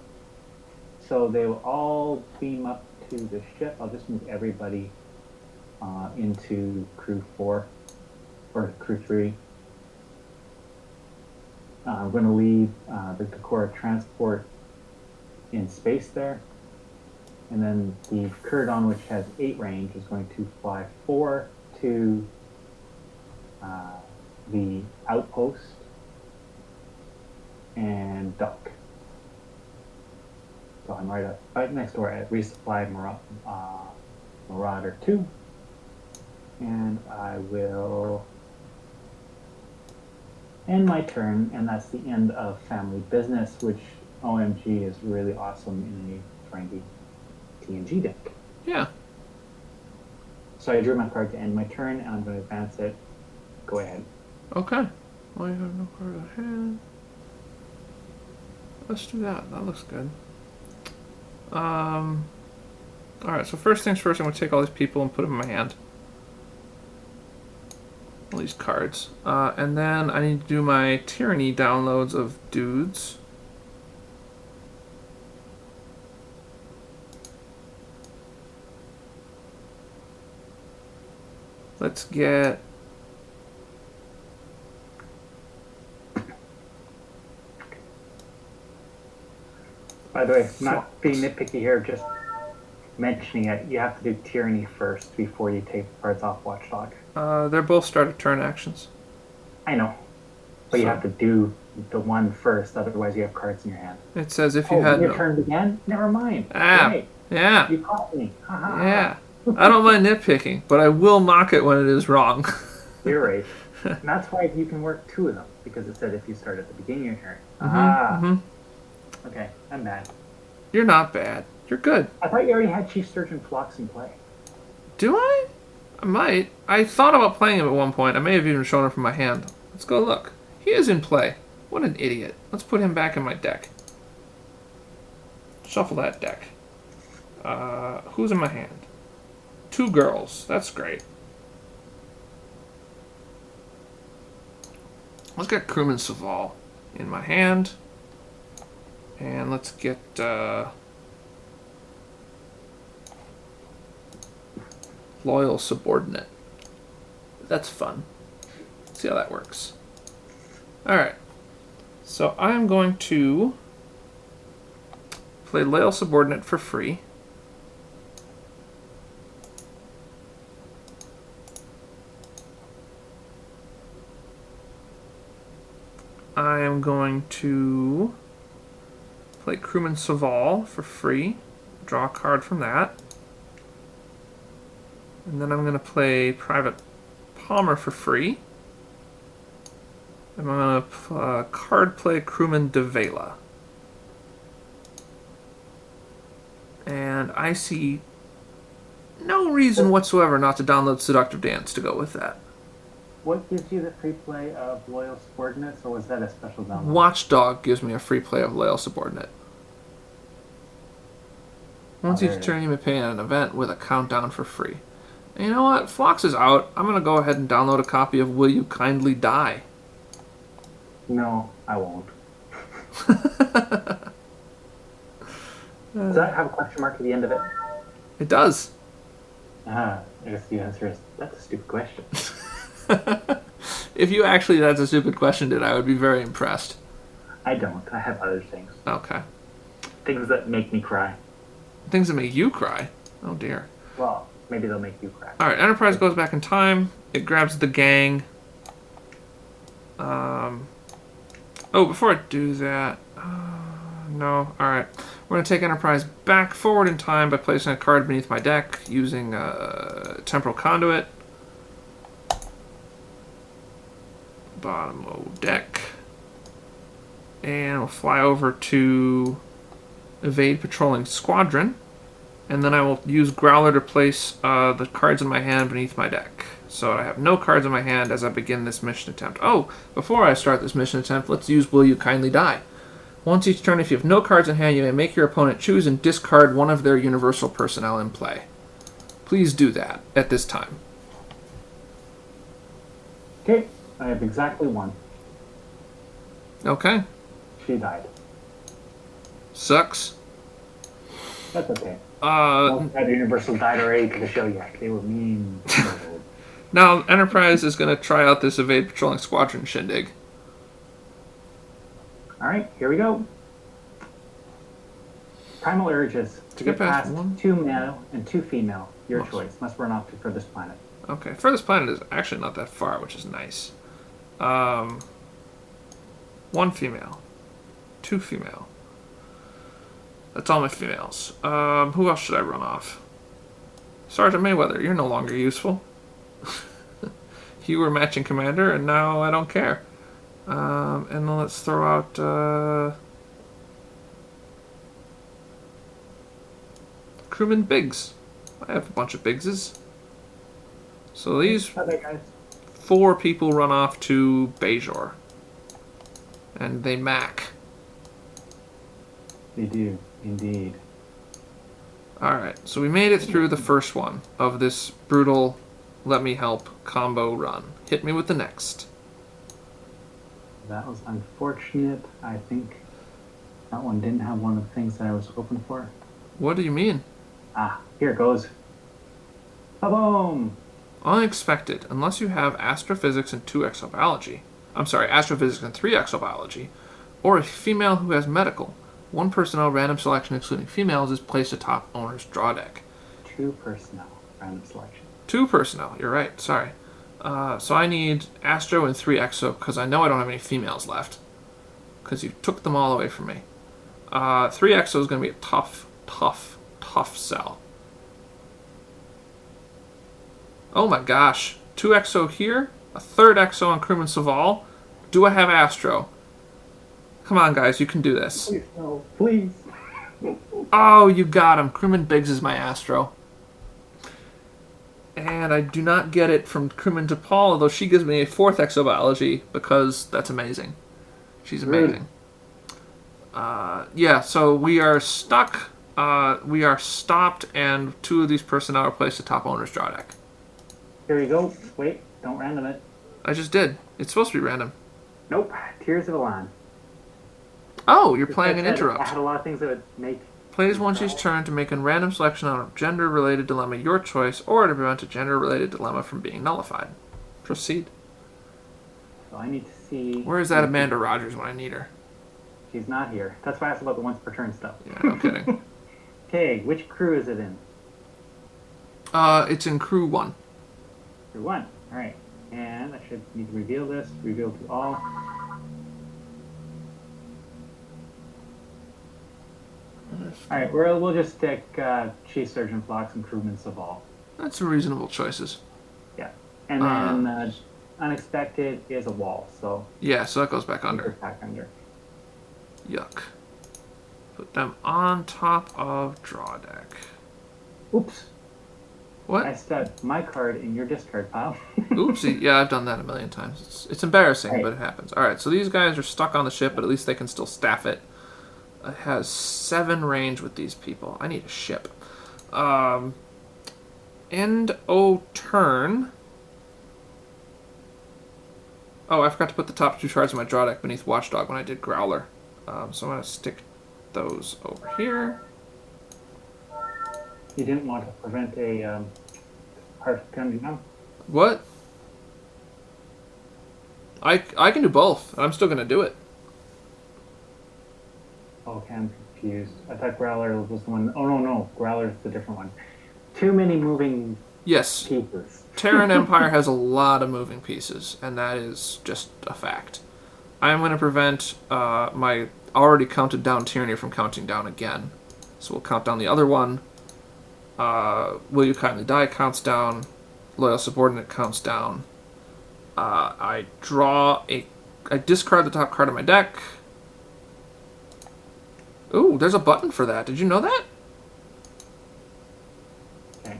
So they will all beam up to the ship. I'll just move everybody into crew 4 or crew 3. I'm going to leave the Decora transport in space there. And then the Curdon, which has 8 range, is going to fly 4 to the outpost and dock. So I'm right next door at Resupply Marauder 2. And I will end my turn, and that's the end of Family Business, which OMG is really awesome in a Ferengi TNG deck. Yeah. So I drew my card to end my turn, and I'm going to advance it. Go ahead. Okay. Well, you have no card at hand. Let's do that. That looks good. Alright, so first things first, I'm going to take all these people and put them in my hand. All these cards. And then I need to do my Tyranny downloads of dudes. Let's get... By the way, not being nitpicky here, just mentioning it, you have to do Tyranny first before you take the cards off Watchdog. They're both start of turn actions. I know. But you have to do the one first, otherwise you have cards in your hand. It says if you had... your turn began? Never mind. Ah, Right. yeah. You caught me. Yeah. I don't mind nitpicking, but I will mock it when it is wrong. You're right. And that's why you can work 2 of them, because it said if you start at the beginning of your turn. Okay, I'm bad. You're not bad. You're good. I thought you already had Chief Surgeon Phlox in play. Do I? I might. I thought about playing him at one point. I may have even shown him from my hand. Let's go look. He is in play. What an idiot. Let's put him back in my deck. Shuffle that deck. Who's in my hand? 2 girls. That's great. Let's get Crewman Saval in my hand. And let's get... Loyal Subordinate. That's fun. Let's see how that works. Alright. So I'm going to play Loyal Subordinate for free. I am going to play Crewman Saval for free. Draw a card from that. And then I'm going to play Private Palmer for free. And I'm going to card play Crewman Devela. And I see no reason whatsoever not to download Seductive Dance to go with that. What gives you the free play of Loyal Subordinates, or was that a special download? Watchdog gives me a free play of Loyal Subordinate. Once each turn, you may pay an event with a countdown for free. And you know what? Phlox is out. I'm going to go ahead and download a copy of Will You Kindly Die? No, I won't. Does that have a question mark at the end of it? It does. Ah, I guess the answer is that's a stupid question. If you actually that's a stupid question did, I would be very impressed. I don't. I have other things. Okay. Things that make me cry. Things that make you cry. Oh dear. Well, maybe they'll make you cry. Alright, Enterprise goes back in time. It grabs the gang. Oh, before I do that... no. Alright. We're going to take Enterprise back forward in time by placing a card beneath my deck using Temporal Conduit. Bottom of deck. And we'll fly over to Evade Patrolling Squadron. And then I will use Growler to place the cards in my hand beneath my deck. So I have no cards in my hand as I begin this mission attempt. Oh, before I start this mission attempt, let's use Will You Kindly Die. Once each turn, if you have no cards in hand, you may make your opponent choose and discard one of their Universal personnel in play. Please do that at this time. Okay, I have exactly one. Okay. She died. Sucks. That's okay. Most had Universal died already to the show yet. They were mean. Now, Enterprise is going to try out this Evade Patrolling Squadron shindig. Alright, here we go. Primal urges. To get past 2 male and 2 female. Your choice. Must run off to furthest planet. Okay, furthest planet is actually not that far, which is nice. 1 female. 2 female. That's all my females. Who else should I run off? Sergeant Mayweather, you're no longer useful. You were matching commander, and now I don't care. And then let's throw out Crewman Biggs. I have a bunch of Biggses. So these 4 people run off to Bajor. And they mac. They do, indeed. Alright, so we made it through the first one of this brutal let me help combo run. Hit me with the next. That was unfortunate. I think that one didn't have one of the things that I was hoping for. What do you mean? Ah, here it goes. Ba-boom! Unexpected. Unless you have astrophysics and 2 exobiology. I'm sorry, astrophysics and 3 exobiology. Or a female who has medical. 1 personnel random selection excluding females is placed atop owner's draw deck. 2 personnel random selection. 2 personnel, you're right, sorry. So I need Astro and 3 Exo, because I know I don't have any females left. Because you took them all away from me. 3 Exo is going to be a tough sell. Oh my gosh. 2 Exo here, a 3rd Exo on Crewman Saval. Do I have Astro? Come on, guys, you can do this. Please, no, please. Oh, you got him. Crewman Biggs is my Astro. And I do not get it from Crewman DePaul, although she gives me a 4th exobiology, because that's amazing. She's amazing. Yeah, so we are stuck. We are stopped, and 2 of these personnel are placed atop owner's draw deck. Here you go. Wait, don't random it. I just did. It's supposed to be random. Nope. Tears of Elan. Oh, you're playing an interrupt. I had a lot of things that would make... Plays once each turn to make a random selection on a gender-related dilemma your choice, or to prevent a gender-related dilemma from being nullified. Proceed. So I need to see... Where is that Amanda Rogers when I need her? She's not here. That's why I asked about the once per turn stuff. Yeah, no kidding. Okay, which crew is it in? It's in Crew 1. Crew 1. Alright. And I should need to reveal this. Reveal to all. Alright, we'll just stick Chief Surgeon Phlox and Crewman Saval. That's reasonable choices. Yeah. And then Unexpected is a wall, so... Yeah, so that goes back under. Back under. Yuck. Put them on top of draw deck. Oops. What? I stuck my card in your discard pile. Oopsie. Yeah, I've done that a million times. It's embarrassing, but it happens. Alright, so these guys are stuck on the ship, but at least they can still staff it. It has 7 range with these people. I need a ship. End o turn. Oh, I forgot to put the top 2 cards of my draw deck beneath Watchdog when I did Growler. So I'm going to stick those over here. You didn't want to prevent a counting down. What? I can do both. I'm still gonna do it. Okay, I'm confused. I thought Growler was the one. Oh no, Growler's the different one. Too many moving Yes. pieces. Terran Empire has a lot of moving pieces, and that is just a fact. I am going to prevent my already counted down Tyranny from counting down again. So we'll count down the other one. Will You Kindly Die counts down. Loyal Subordinate counts down. I discard the top card of my deck. Ooh, there's a button for that. Did you know that? Okay.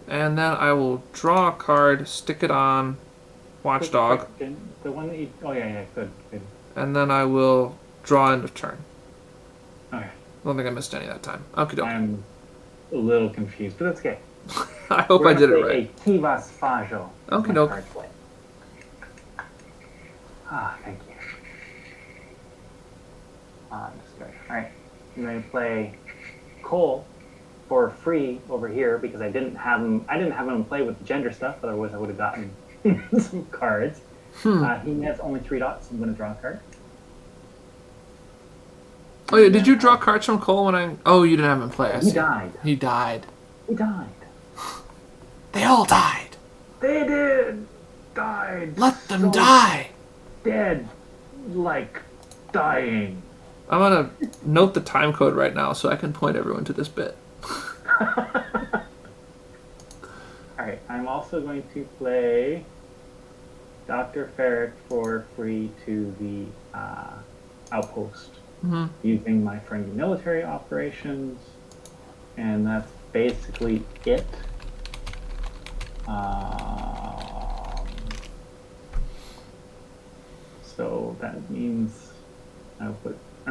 And then I will draw a card, stick it on Watchdog. The one that you... Oh, yeah, good. And then I will draw end of turn. Okay. I don't think I missed any that time. Okie dokie. I'm a little confused, but that's okay. I hope I did it right. A Kivas Fajo. Okie doke. Thank you. Alright. I'm going to play Cole for free over here because I didn't have him play with the gender stuff, otherwise I would have gotten some cards. He has only 3 dots, so I'm going to draw a card. Oh yeah, did you draw cards from Cole when I... Oh, you didn't have him play, I see. He died. He died. They all died. They did! Died. Let them die! Dead. Like, dying. I'm going to note the time code right now so I can point everyone to this bit. Alright, I'm also going to play Dr. Ferrick for free to the outpost using my friendly military operations, and that's basically it. So that means I'm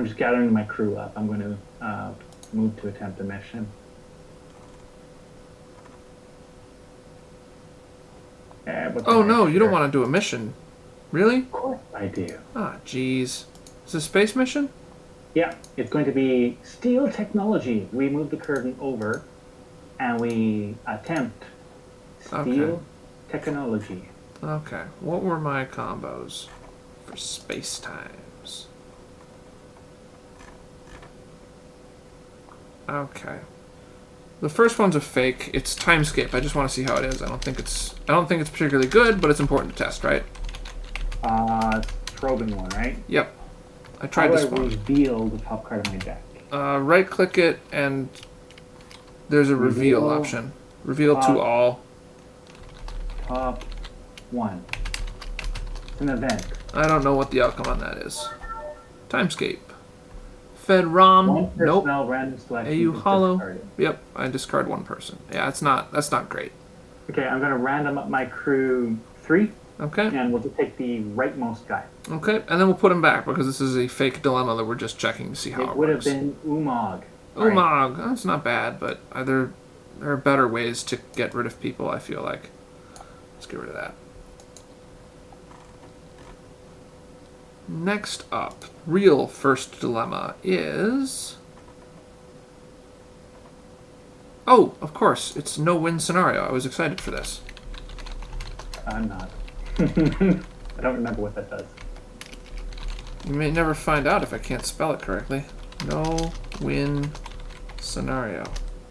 just gathering my crew up. I'm going to move to attempt a mission. Oh no, you don't want to do a mission. Really? Of course I do. Ah, jeez. Is this a space mission? Yeah, it's going to be Steel Technology. We move the curtain over, and we attempt Steel Technology. Okay, what were my combos for space times? Okay. The first one's a fake. It's Timescape. I just want to see how it is. I don't think it's particularly good, but it's important to test, right? It's probing one, right? Yep. I tried this one. How do I reveal the top card of my deck? Right-click it, and there's a reveal option. Reveal to all. Top 1. It's an event. I don't know what the outcome on that is. Timescape. Fed ROM. Nope. Random selection. AU Hollow. Yep, I discard one person. Yeah, that's not great. Okay, I'm going to random up my crew 3. Okay. And we'll just take the rightmost guy. Okay, and then we'll put him back because this is a fake dilemma that we're just checking to see how it works. It would have been Umog. Umog. That's not bad, but there are better ways to get rid of people, I feel like. Let's get rid of that. Next up, real first dilemma is... Oh, of course, it's no-win scenario. I was excited for this. I'm not. I don't remember what that does. You may never find out if I can't spell it correctly. No-win scenario.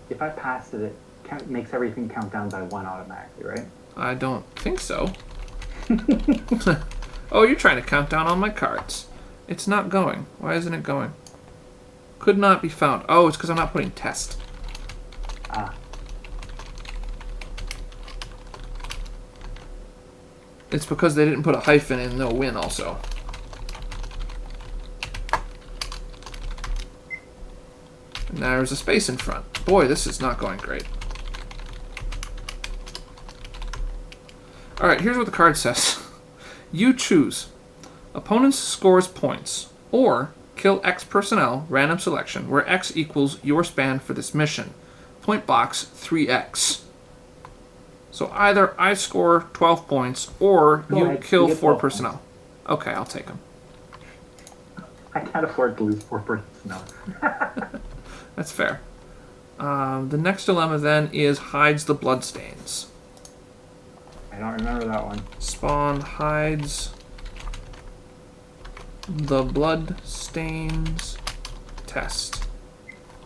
If I pass it, it makes everything count down by 1 automatically, right? I don't think so. Oh, you're trying to count down all my cards. It's not going. Why isn't it going? Could not be found. Oh, it's because I'm not putting test. Ah. It's because they didn't put a hyphen in no win also. And there's a space in front. Boy, this is not going great. Alright, here's what the card says. You choose. Opponents scores points. Or kill X personnel, random selection, where X equals your span for this mission. Point box 3X. So either I score 12 points or you kill 4 personnel. Okay, I'll take them. I can't afford to lose 4 personnel. That's fair. The next dilemma then is hides the bloodstains. I don't remember that one. Spawn hides the blood stains test.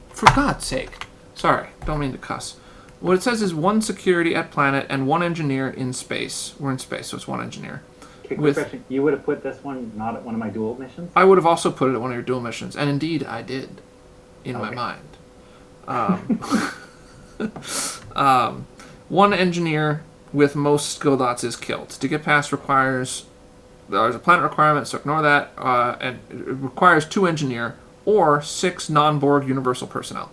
For God's sake. Sorry, don't mean to cuss. What it says is 1 security at planet and 1 engineer in space. We're in space, so it's 1 engineer. Okay, quick question. You would have put this one not at one of my dual missions? I would have also put it at one of your dual missions, and indeed I did, in my mind. 1 engineer with most skill dots is killed. To get past requires... There's a planet requirement, so ignore that. And it requires 2 engineer or 6 non-Borg universal personnel.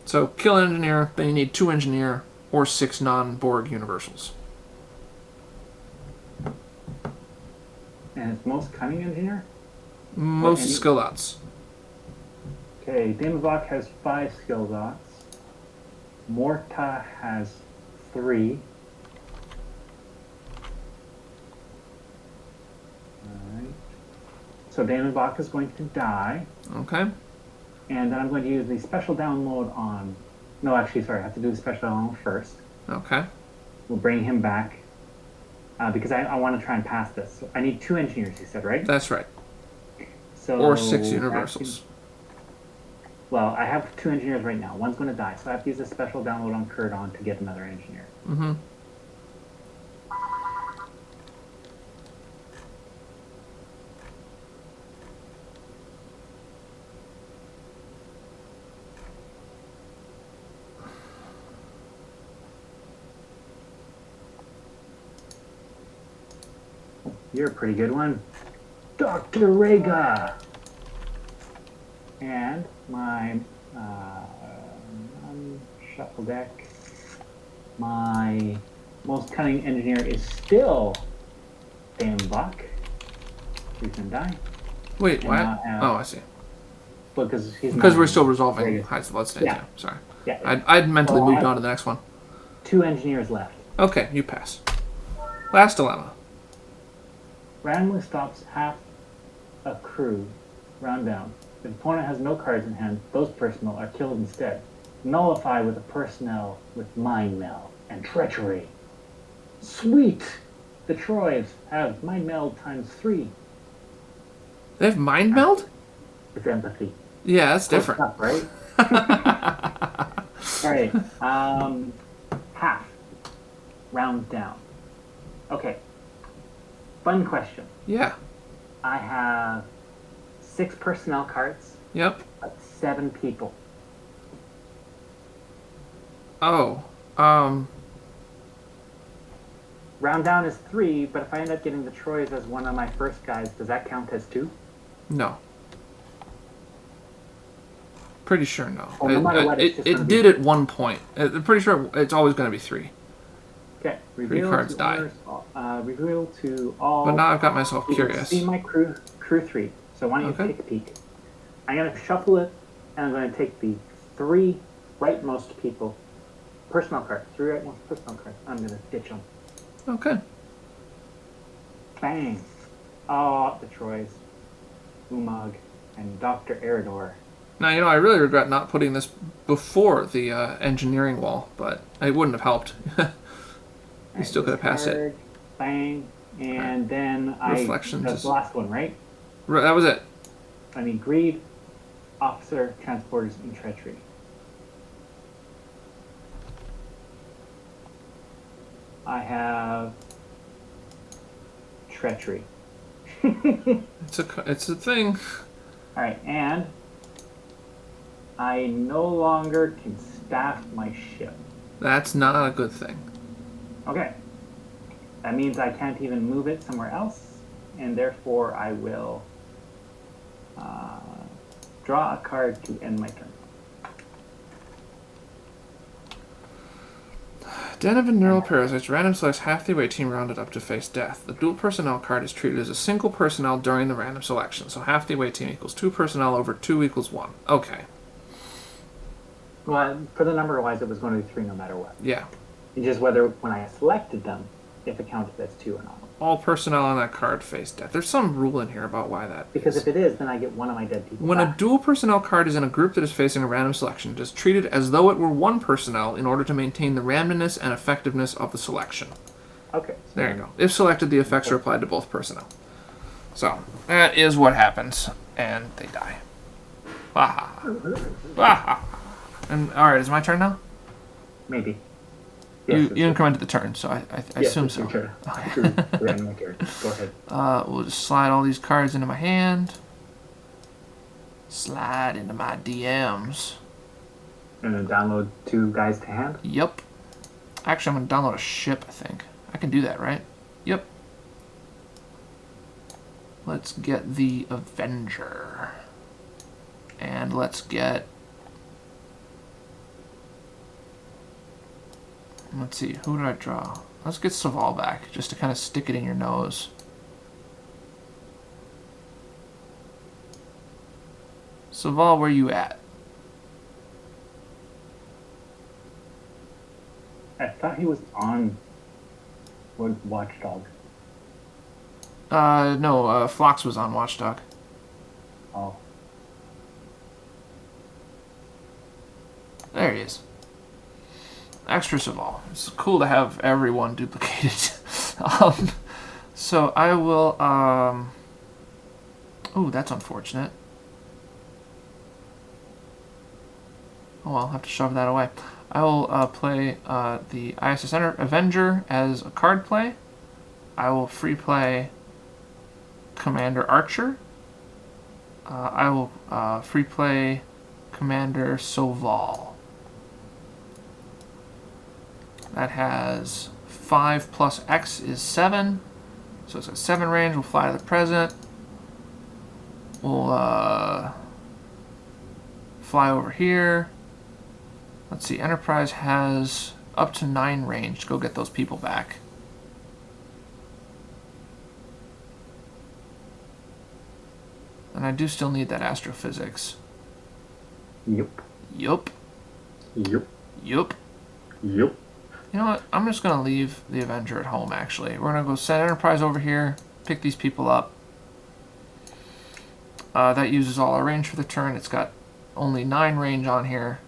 So kill an engineer, then you need 2 engineer or 6 non-Borg universals. And it's most cunning engineer? Most skill dots. Okay, Damavok has 5 skill dots. Morta has 3. Alright. So Damavok is going to die. Okay. And then I'm going to use the special download on... No, actually, sorry, I have to do the special download first. Okay. We'll bring him back. Because I want to try and pass this. So I need 2 engineers, you said, right? That's right. So or 6 universals. Well, I have 2 engineers right now. One's going to die, so I have to use a special download on Curdon to get another engineer. Mm-hmm. You're a pretty good one. Dr. Rega! And my shuffle deck. My most cunning engineer is still Damavok. He's gonna die. Wait, what? Oh, I see. Well, because we're still resolving Hides the Bloodstains. Yeah. Sorry. Yeah. I'd mentally moved on to the next one. 2 engineers left. Okay, you pass. Last dilemma. Randomly stops half a crew round down. If the opponent has no cards in hand, those personnel are killed instead. Nullify with the personnel with mind meld and treachery. Sweet! The Troys have mind meld ×3. They have mind meld? It's empathy. Yeah, that's different. Up, right? Alright. Half. Round down. Okay. Fun question. Yeah. I have 6 personnel cards. Yep. But 7 people. Oh. Round down is 3, but if I end up getting the Troys as one of my first guys, does that count as 2? No. Pretty sure no. Well, no matter what, it did at one point. I'm pretty sure it's always going to be 3. Okay. 3 cards die. Reveal to all. But now I've got myself You curious. can see my crew 3. So why don't you take a peek? I'm going to shuffle it, and I'm going to take the 3 rightmost people. Personnel cards. 3 rightmost personnel cards. I'm going to ditch them. Okay. Bang. Oh, the Troys. Umag and Dr. Eridor. Now, I really regret not putting this before the engineering wall, but it wouldn't have helped. You still could have passed it. Bang. And then Reflections. That's the last one, right? That was it. I need greed, officer, transporters, and treachery. I have treachery. It's a thing. All right, and I no longer can staff my ship. That's not a good thing. Okay. That means I can't even move it somewhere else, and therefore I will draw a card to end my turn. Denovan neural parasites random selects half the away team rounded up to face death. The dual personnel card is treated as a single personnel during the random selection, so half the away team equals 2 personnel over 2 equals 1. Okay. Well, for the number wise, it was going to be 3 no matter what. Yeah. It's just whether when I selected them, if it counted as 2 or not. All personnel on that card face death. There's some rule in here about why that Because is. if it is, then I get one of my dead people When back. a dual personnel card is in a group that is facing a random selection, it is treated as though it were one personnel in order to maintain the randomness and effectiveness of the selection. Okay. So There you go. If selected, the effects are applied to both personnel. So, that is what happens. And they die. And, alright, is it my turn now? Maybe. You Yes, incremented the turn, so I assume it's so. your turn. Random turn. Go ahead. We'll just slide all these cards into my hand. Slide into my DMs. And then download 2 guys to hand. Yep. Actually, I'm going to download a ship, I think. I can do that, right? Yep. Let's get the Avenger. And let's get... Let's see, who did I draw? Let's get Saval back, just to kind of stick it in your nose. Saval, where you at? I thought he was on Watchdog. No, Phlox was on Watchdog. Oh. There he is. Extra Saval. It's cool to have everyone duplicated. So I will, oh, that's unfortunate. Oh, I'll have to shove that away. I will play the ISS Avenger as a card play. I will free play Commander Archer. I will free play Commander Soval. That has 5 plus X is 7. So it's a 7 range. We'll fly to the present. We'll fly over here. Let's see, Enterprise has up to 9 range to go get those people back. And I do still need that astrophysics. Yep. Yup. Yep. Yup. Yep. You know what? I'm just going to leave the Avenger at home, actually. We're going to go send Enterprise over here, pick these people up. That uses all our range for the turn. It's got only 9 range on here.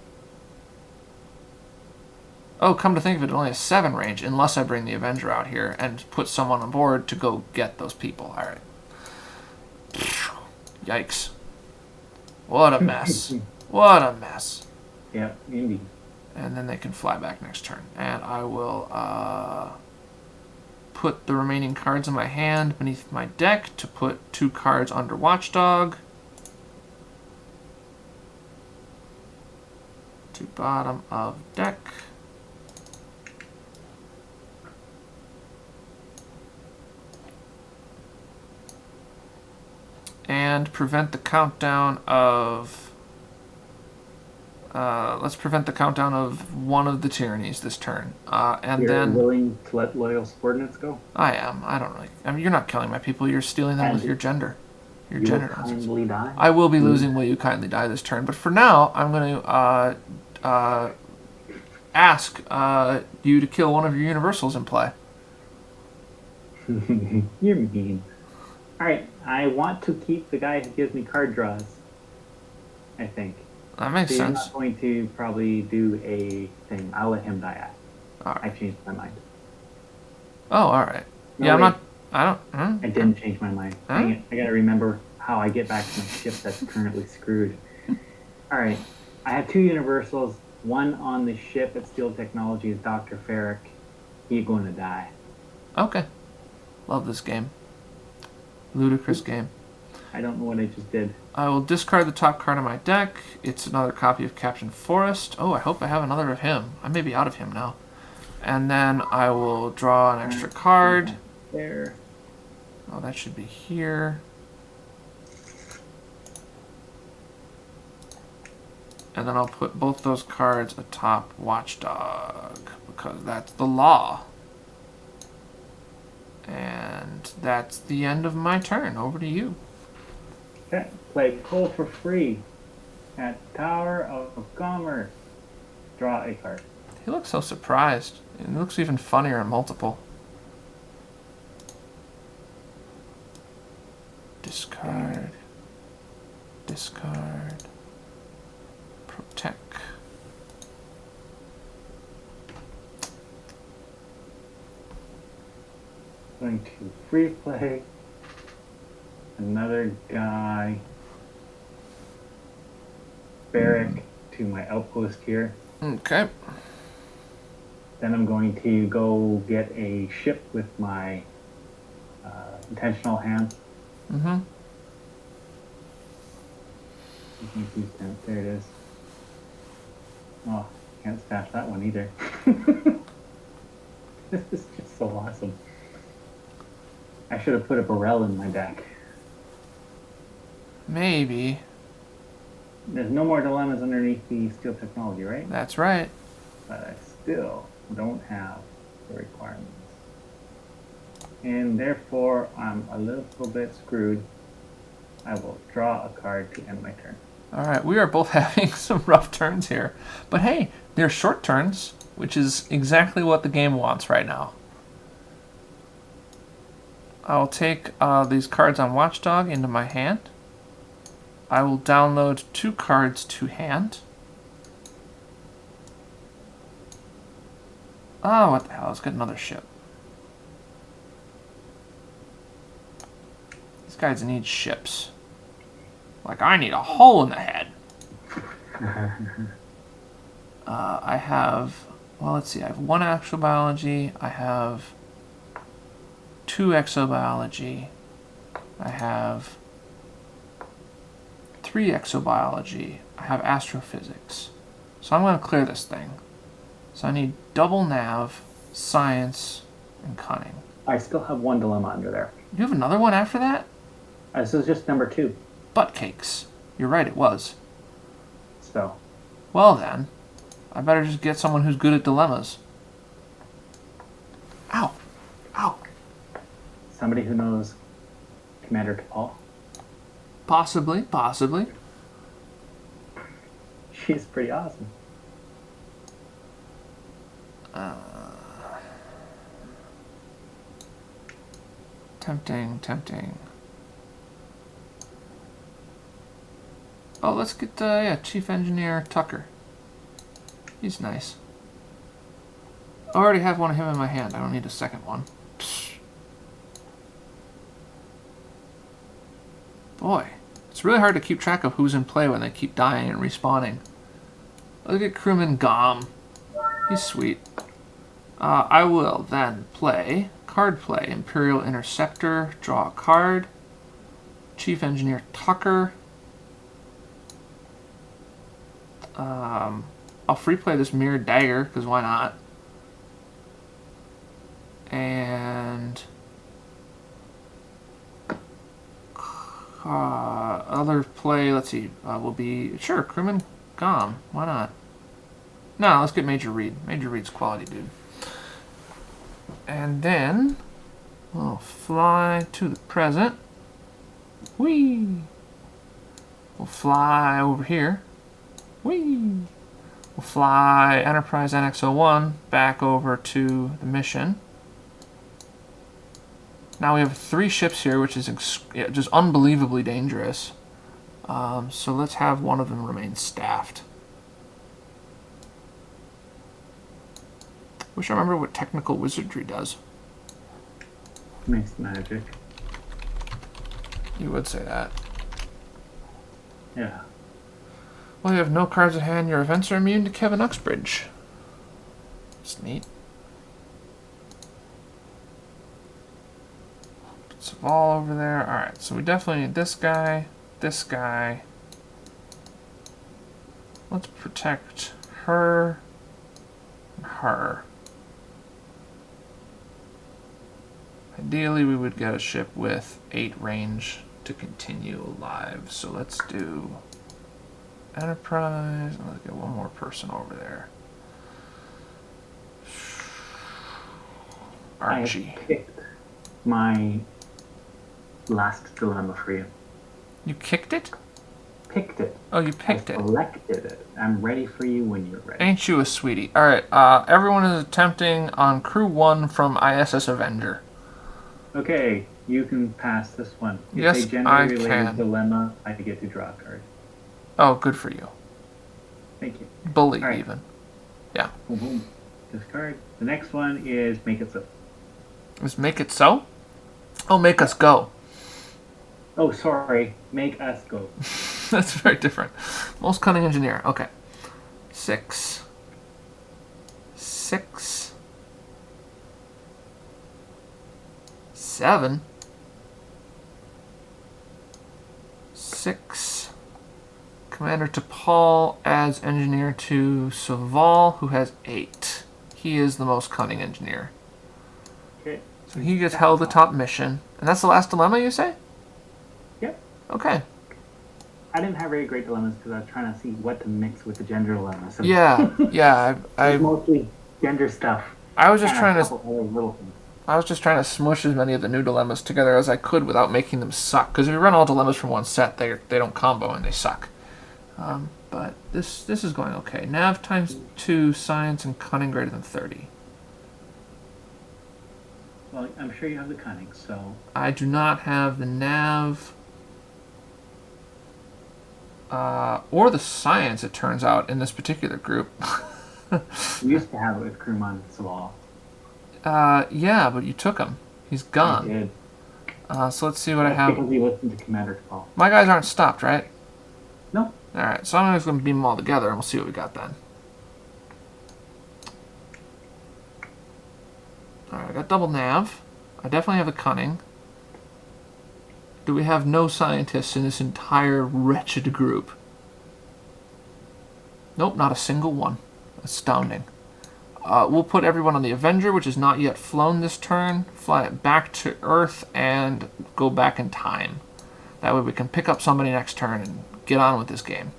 Oh, come to think of it, it only has 7 range, unless I bring the Avenger out here and put someone on board to go get those people. Alright. Yikes. What a mess. What a mess. Yeah, indeed. And then they can fly back next turn. And I will put the remaining cards in my hand beneath my deck to put 2 cards under Watchdog. To bottom of deck. And prevent the countdown of... let's prevent the countdown of one of the tyrannies this turn. And You're then... willing to let loyal subordinates go? I am. I don't really... I mean, you're not killing my people. You're stealing them with your gender. Your You gender will nonsense. kindly die? I will be losing Will You Kindly Die this turn. But for now, I'm going to ask you to kill one of your universals in play. You're mean. Alright, I want to keep the guy who gives me card draws. I think. That makes So you're sense. not going to probably do a thing. I'll let him die at. All right. I changed my mind. Oh, all right. No, Yeah, I'm wait. not... I don't... I didn't change my mind. Huh? Dang it. I gotta remember how I get back to my ship that's currently screwed. Alright. I have 2 universals. One on the ship at Steel Technology is Dr. Ferrick. He's gonna die. Okay. Love this game. Ludicrous game. I don't know what I just did. I will discard the top card of my deck. It's another copy of Captain Forrest. Oh, I hope I have another of him. I may be out of him now. And then I will draw an extra card. There. Oh, that should be here. And then I'll put both those cards atop Watchdog, because that's the law. And that's the end of my turn. Over to you. Okay. Play Coal for free at Tower of Commerce. Draw a card. He looks so surprised. It looks even funnier in multiple. Discard. Discard. Protect. Going to free play another guy. Barrack to my outpost here. Okay. Then I'm going to go get a ship with my intentional hand. Mm-hmm. There it is. Oh, can't stash that one either. This is just so awesome. I should have put a Burrell in my deck. Maybe. There's no more dilemmas underneath the steel technology, right? That's right. But I still don't have the requirements. And therefore, I'm a little bit screwed. I will draw a card to end my turn. All right, we are both having some rough turns here. But hey, they're short turns, which is exactly what the game wants right now. I'll take these cards on Watchdog into my hand. I will download 2 cards to hand. Oh, what the hell? Let's get another ship. These guys need ships. Like I need a hole in the head. I have, well, let's see. I have 1 astrobiology. I have 2 exobiology. I have 3 exobiology. I have astrophysics. So I'm going to clear this thing. So I need double nav, science, and cunning. I still have 1 dilemma under there. You have another one after that? This is just number 2. Butt cakes. You're right, it was. So. Well then, I better just get someone who's good at dilemmas. Ow. Ow. Somebody who knows Commander T'Pol? Possibly, possibly. She's pretty awesome. Tempting, tempting. Oh, let's get, yeah, Chief Engineer Tucker. He's nice. I already have one of him in my hand. I don't need a second one. Psh. Boy, it's really hard to keep track of who's in play when they keep dying and respawning. Look at Crewman Gom. He's sweet. I will then play, card play, Imperial Interceptor, draw a card, Chief Engineer Tucker. I'll free play this Mirrored Dagger, because why not? And other play, let's see, will be, sure, Crewman Gom, why not? No, let's get Major Reed. Major Reed's quality, dude. And then we'll fly to the present. Whee! We'll fly over here. Whee! We'll fly Enterprise NX-01 back over to the mission. Now we have 3 ships here, which is just unbelievably dangerous. So let's have one of them remain staffed. Wish I remember what technical wizardry does. Makes magic. You would say that. Yeah. Well, you have no cards at hand. Your events are immune to Kevin Uxbridge. It's neat. Put some all over there. Alright, so we definitely need this guy, this guy. Let's protect her and her. Ideally, we would get a ship with 8 range to continue alive. So let's do Enterprise, and let's get one more person over there. Archie. I picked my last dilemma for you. You kicked it? Picked it. Oh, you picked it. Selected it. I'm ready for you when you're ready. Ain't you a sweetie? Alright, everyone is attempting on Crew 1 from ISS Avenger. Okay, you can pass this one. It's Yes, a I gender-related can. dilemma. I get to draw a card. Oh, good for you. Thank you. Bully, All right. even. Yeah. Boom, boom. Discard. The next one is make it so. Let's make it so? Oh, make us Yep. go. Oh, sorry. Make us go. That's very different. Most cunning engineer. Okay. 6. 6. 7. 6. Commander T'Pol adds engineer to Saval, who has 8. He is the most cunning engineer. Okay. So he gets held the top mission. And that's the last dilemma, you say? Yep. Okay. I didn't have very great dilemmas because I was trying to see what to mix with the gender dilemma. So Yeah. it's mostly gender stuff. I was just and trying a to. couple other little things. I was just trying to smush as many of the new dilemmas together as I could without making them suck. Because if you run all dilemmas from one set, they don't combo and they suck. But this is going okay. Nav times 2, science and cunning greater than 30. Well, I'm sure you have the cunning, so I do not have the nav or the science, it turns out, in this particular group. you used to have it with Krumon Saval. Yeah, but you took him. He's I gone. did. So let's see what I That's have. because we listened to Commander T'Pol. My guys aren't stopped, right? No. Alright, so I'm just going to beam them all together and we'll see what we got then. Alright, I got double nav. I definitely have the cunning. Do we have no scientists in this entire wretched group? Nope, not a single one. Astounding. We'll put everyone on the Avenger, which is not yet flown this turn, fly it back to Earth, and go back in time. That way we can pick up somebody next turn and get on with this game.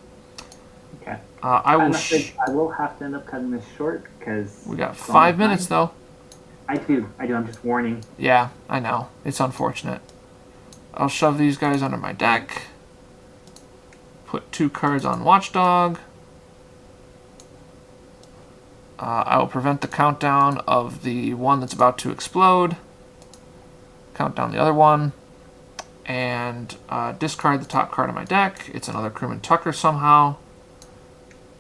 Okay. I will have to end up cutting this short because we got 5 minutes though. I do. I'm just warning. Yeah, I know. It's unfortunate. I'll shove these guys under my deck. Put 2 cards on Watchdog. I will prevent the countdown of the one that's about to explode. Count down the other one. And discard the top card of my deck. It's another Crewman Tucker somehow.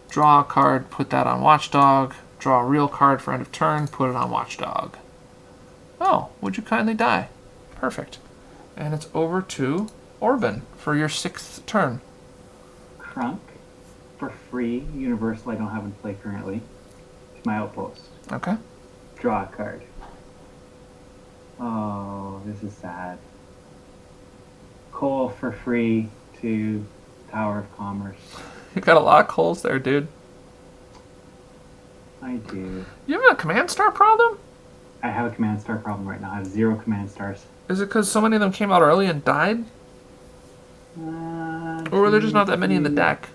Draw a card, put that on Watchdog. Draw a real card for end of turn, put it on Watchdog. Oh, would you kindly die? Perfect. And it's over to Orban for your 6th turn. Crunk for free, Universal I don't have in play currently. To my outpost. Okay. Draw a card. Oh, this is sad. Coal for free to Tower of Commerce. You got a lot of calls there, dude. I do. You have a command star problem? I have a command star problem right now. I have 0 command stars. Is it because so many of them came out early and died? Or were there just not that many in the deck?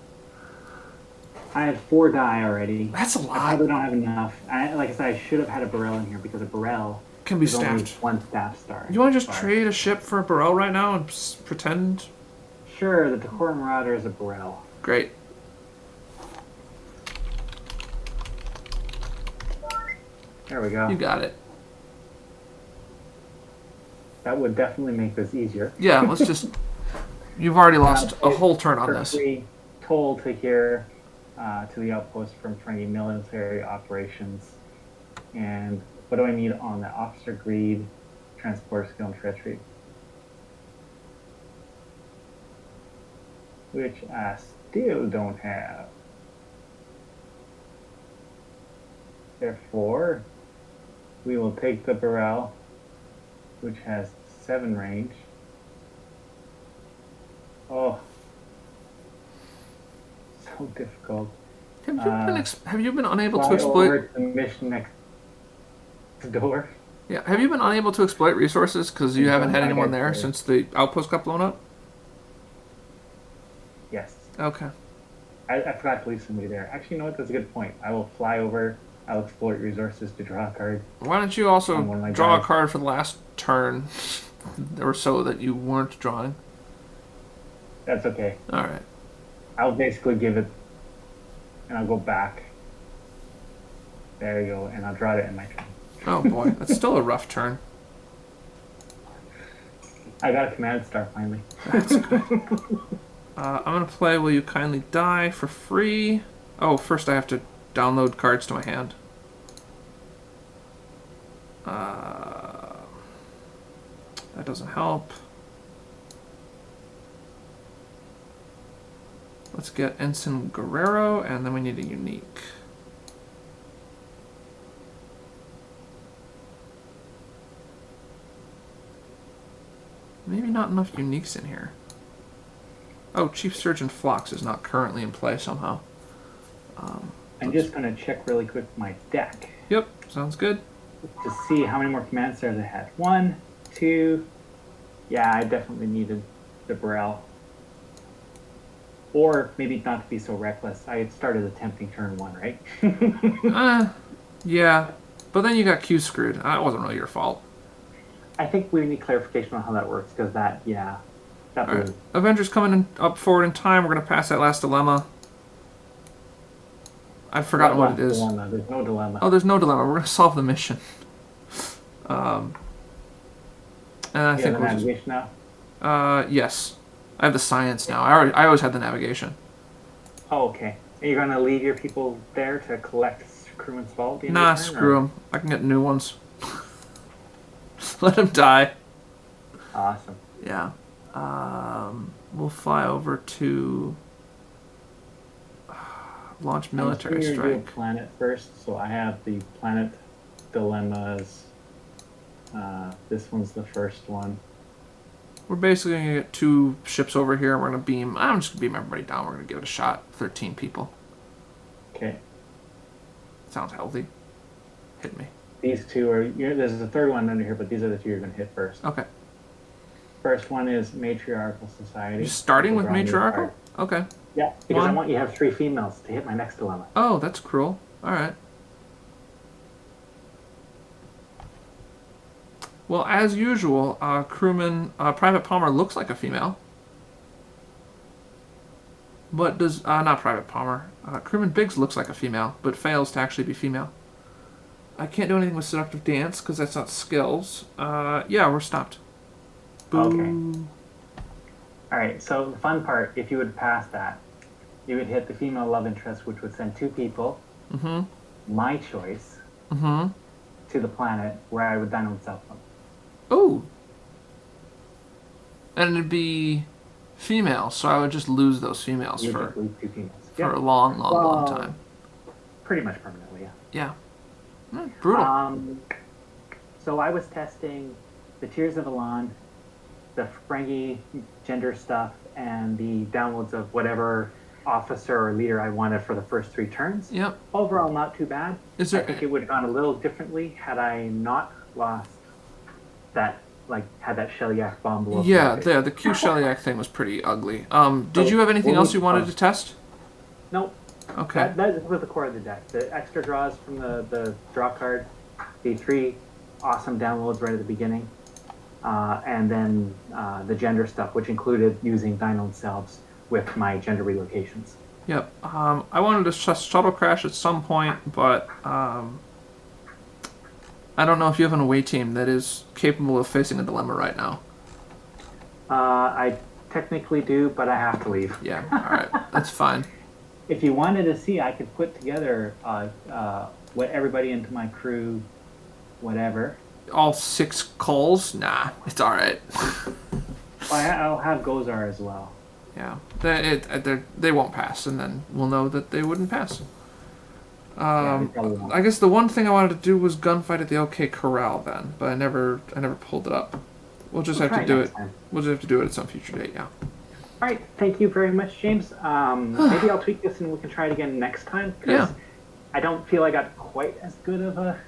I had 4 die already. That's a lot. I probably don't have enough. Like I said, I should have had a Burrell in here because a Burrell Can be is only staffed. 1 staff star. You want to just trade a ship for a Burrell right now and pretend? Sure, the Decorum Marauder is a Burrell. Great. There we go. You got it. That would definitely make this easier. Yeah, let's just... You've already lost a whole turn on this. Free toll to here to the outpost from trying military operations. And what do I need on that? Officer Greed, Transport Skill, and Treachery. Which I still don't have. Therefore, we will take the Burrell, which has 7 range. Oh, so difficult. Have you been unable to Fly exploit? over to the mission next door. Yeah, have you been unable to exploit resources because you haven't had I anyone get there it. since the outpost got blown up? Yes. Okay. I forgot to leave somebody there. Actually, you know what? That's a good point. I will fly over. I'll exploit resources to draw a card. Why don't you On one also of my draw a guys. card for the last turn or so that you weren't drawing? That's okay. All right. I'll basically give it, and I'll go back. There you go, and I'll draw it in my turn. Oh boy, that's still a rough turn. I got a command star finally. That's good. I'm gonna play Will You Kindly Die for free. Oh, first I have to download cards to my hand. That doesn't help. Let's get Ensign Guerrero, and then we need a unique. Maybe not enough uniques in here. Oh, Chief Surgeon Phlox is not currently in play somehow. I'm just going to check really quick my deck. Yep, sounds good. To see how many more command stars I had. 1, 2. Yeah, I definitely needed the Burrell. Or maybe not to be so reckless. I had started attempting turn 1, right? Yeah. But then you got Q screwed. That wasn't really your fault. I think we need clarification on how that works, because that, yeah. That All right. Avengers coming up forward in time. We're going to pass that last dilemma. I've forgotten what it is. Dilemma. There's no dilemma. Oh, there's no dilemma. We're going to solve the mission. And I think we're navigation now. Yes. I have the science now. I always had the navigation. Oh, okay. Are you going to leave your people there to collect crewman's fault? Nah, screw them. I can get new ones. Let them die. Awesome. Yeah. We'll fly over to launch military strike. Do planet first, so I have the planet dilemmas. This one's the first one. We're basically going to get 2 ships over here, and we're going to beam... I'm just going to beam everybody down. We're going to give it a shot. 13 people. Okay. Sounds healthy. Hit me. These 2 are... There's a third one under here, but these are the 2 you're going to hit first. Okay. First one is Matriarchal Society. You're starting with Matriarchal? Okay. Yeah, because I want you to have 3 females to hit my next dilemma. Oh, that's cruel. All right. Well, as usual, crewman Private Palmer looks like a female. But does... not Private Palmer. Crewman Biggs looks like a female, but fails to actually be female. I can't do anything with Seductive Dance, because that's not skills. Yeah, we're stopped. Boo. Okay. Alright, so the fun part, if you would pass that, you would hit the female love interest, which would send 2 people, my choice, to the planet, where I would then self them. Oh. And it'd be females, so I would just lose those females for a long time. Pretty much permanently, yeah. Yeah. Brutal. So I was testing the Tears of Elan, the Ferengi gender stuff, and the downloads of whatever officer or leader I wanted for the first 3 turns. Yep. Overall, not too bad. I think it would have gone a little differently had I not lost that, had that Shellyak bomb blow up. Yeah, the Q Shellyak thing was pretty ugly. Did you have anything else you wanted to test? Nope. Okay. That was the core of the deck. The extra draws from the draw card, the 3 awesome downloads right at the beginning, and then the gender stuff, which included using Dino Selves with my gender relocations. Yep. I wanted to shuttle crash at some point, but I don't know if you have an away team that is capable of facing a dilemma right now. I technically do, but I have to leave. Yeah, alright. That's fine. If you wanted to see, I could put together what everybody into my crew, whatever. All 6 calls? Nah, it's alright. I'll have Gozar as well. Yeah, they won't pass, and then we'll know that they wouldn't pass. I guess the one thing I wanted to do was gunfight at the OK Corral then, but I never pulled it up. We'll just have to do it. We'll just have to do it at some future date. Yeah. All right. Thank you very much, James. Maybe I'll tweak this and we can try it again next time. Because I don't feel I got quite as good of a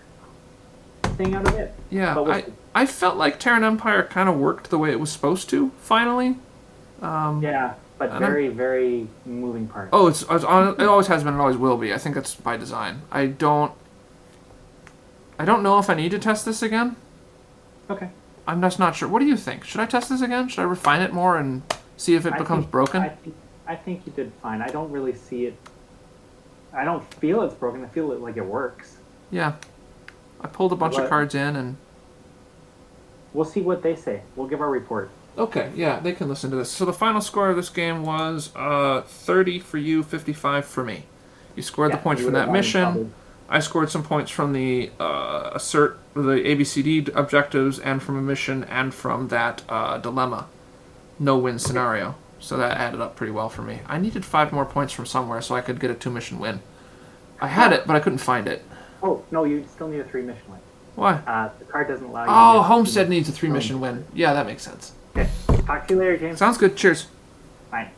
thing out of it. Yeah. I felt like Terran Empire kind of worked the way it was supposed to. Finally. Yeah. But very, very moving part. Oh, it always has been and always will be. I think that's by design. I don't know if I need to test this again. Okay. I'm just not sure. What do you think? Should I test this again? Should I refine it more and see if it becomes broken? I think you did fine. I don't really see it. I don't feel it's broken. I feel it like it works. Yeah. I pulled a bunch of cards in and... We'll see what they say. We'll give our report. Okay, yeah, they can listen to this. So the final score of this game was 30 for you, 55 for me. You scored the points you from would have that won mission. probably. I scored some points from the assert the ABCD objectives, and from a mission, and from that dilemma, no-win scenario. So that added up pretty well for me. I needed 5 more points from somewhere so I could get a 2-mission win. I had it, but I couldn't find it. Oh, no, you still need a 3-mission win. Why? The card doesn't allow you Oh, to Homestead needs a 3-mission win. Yeah, that makes sense. Okay, talk to you later, James. Sounds good. Cheers. Bye.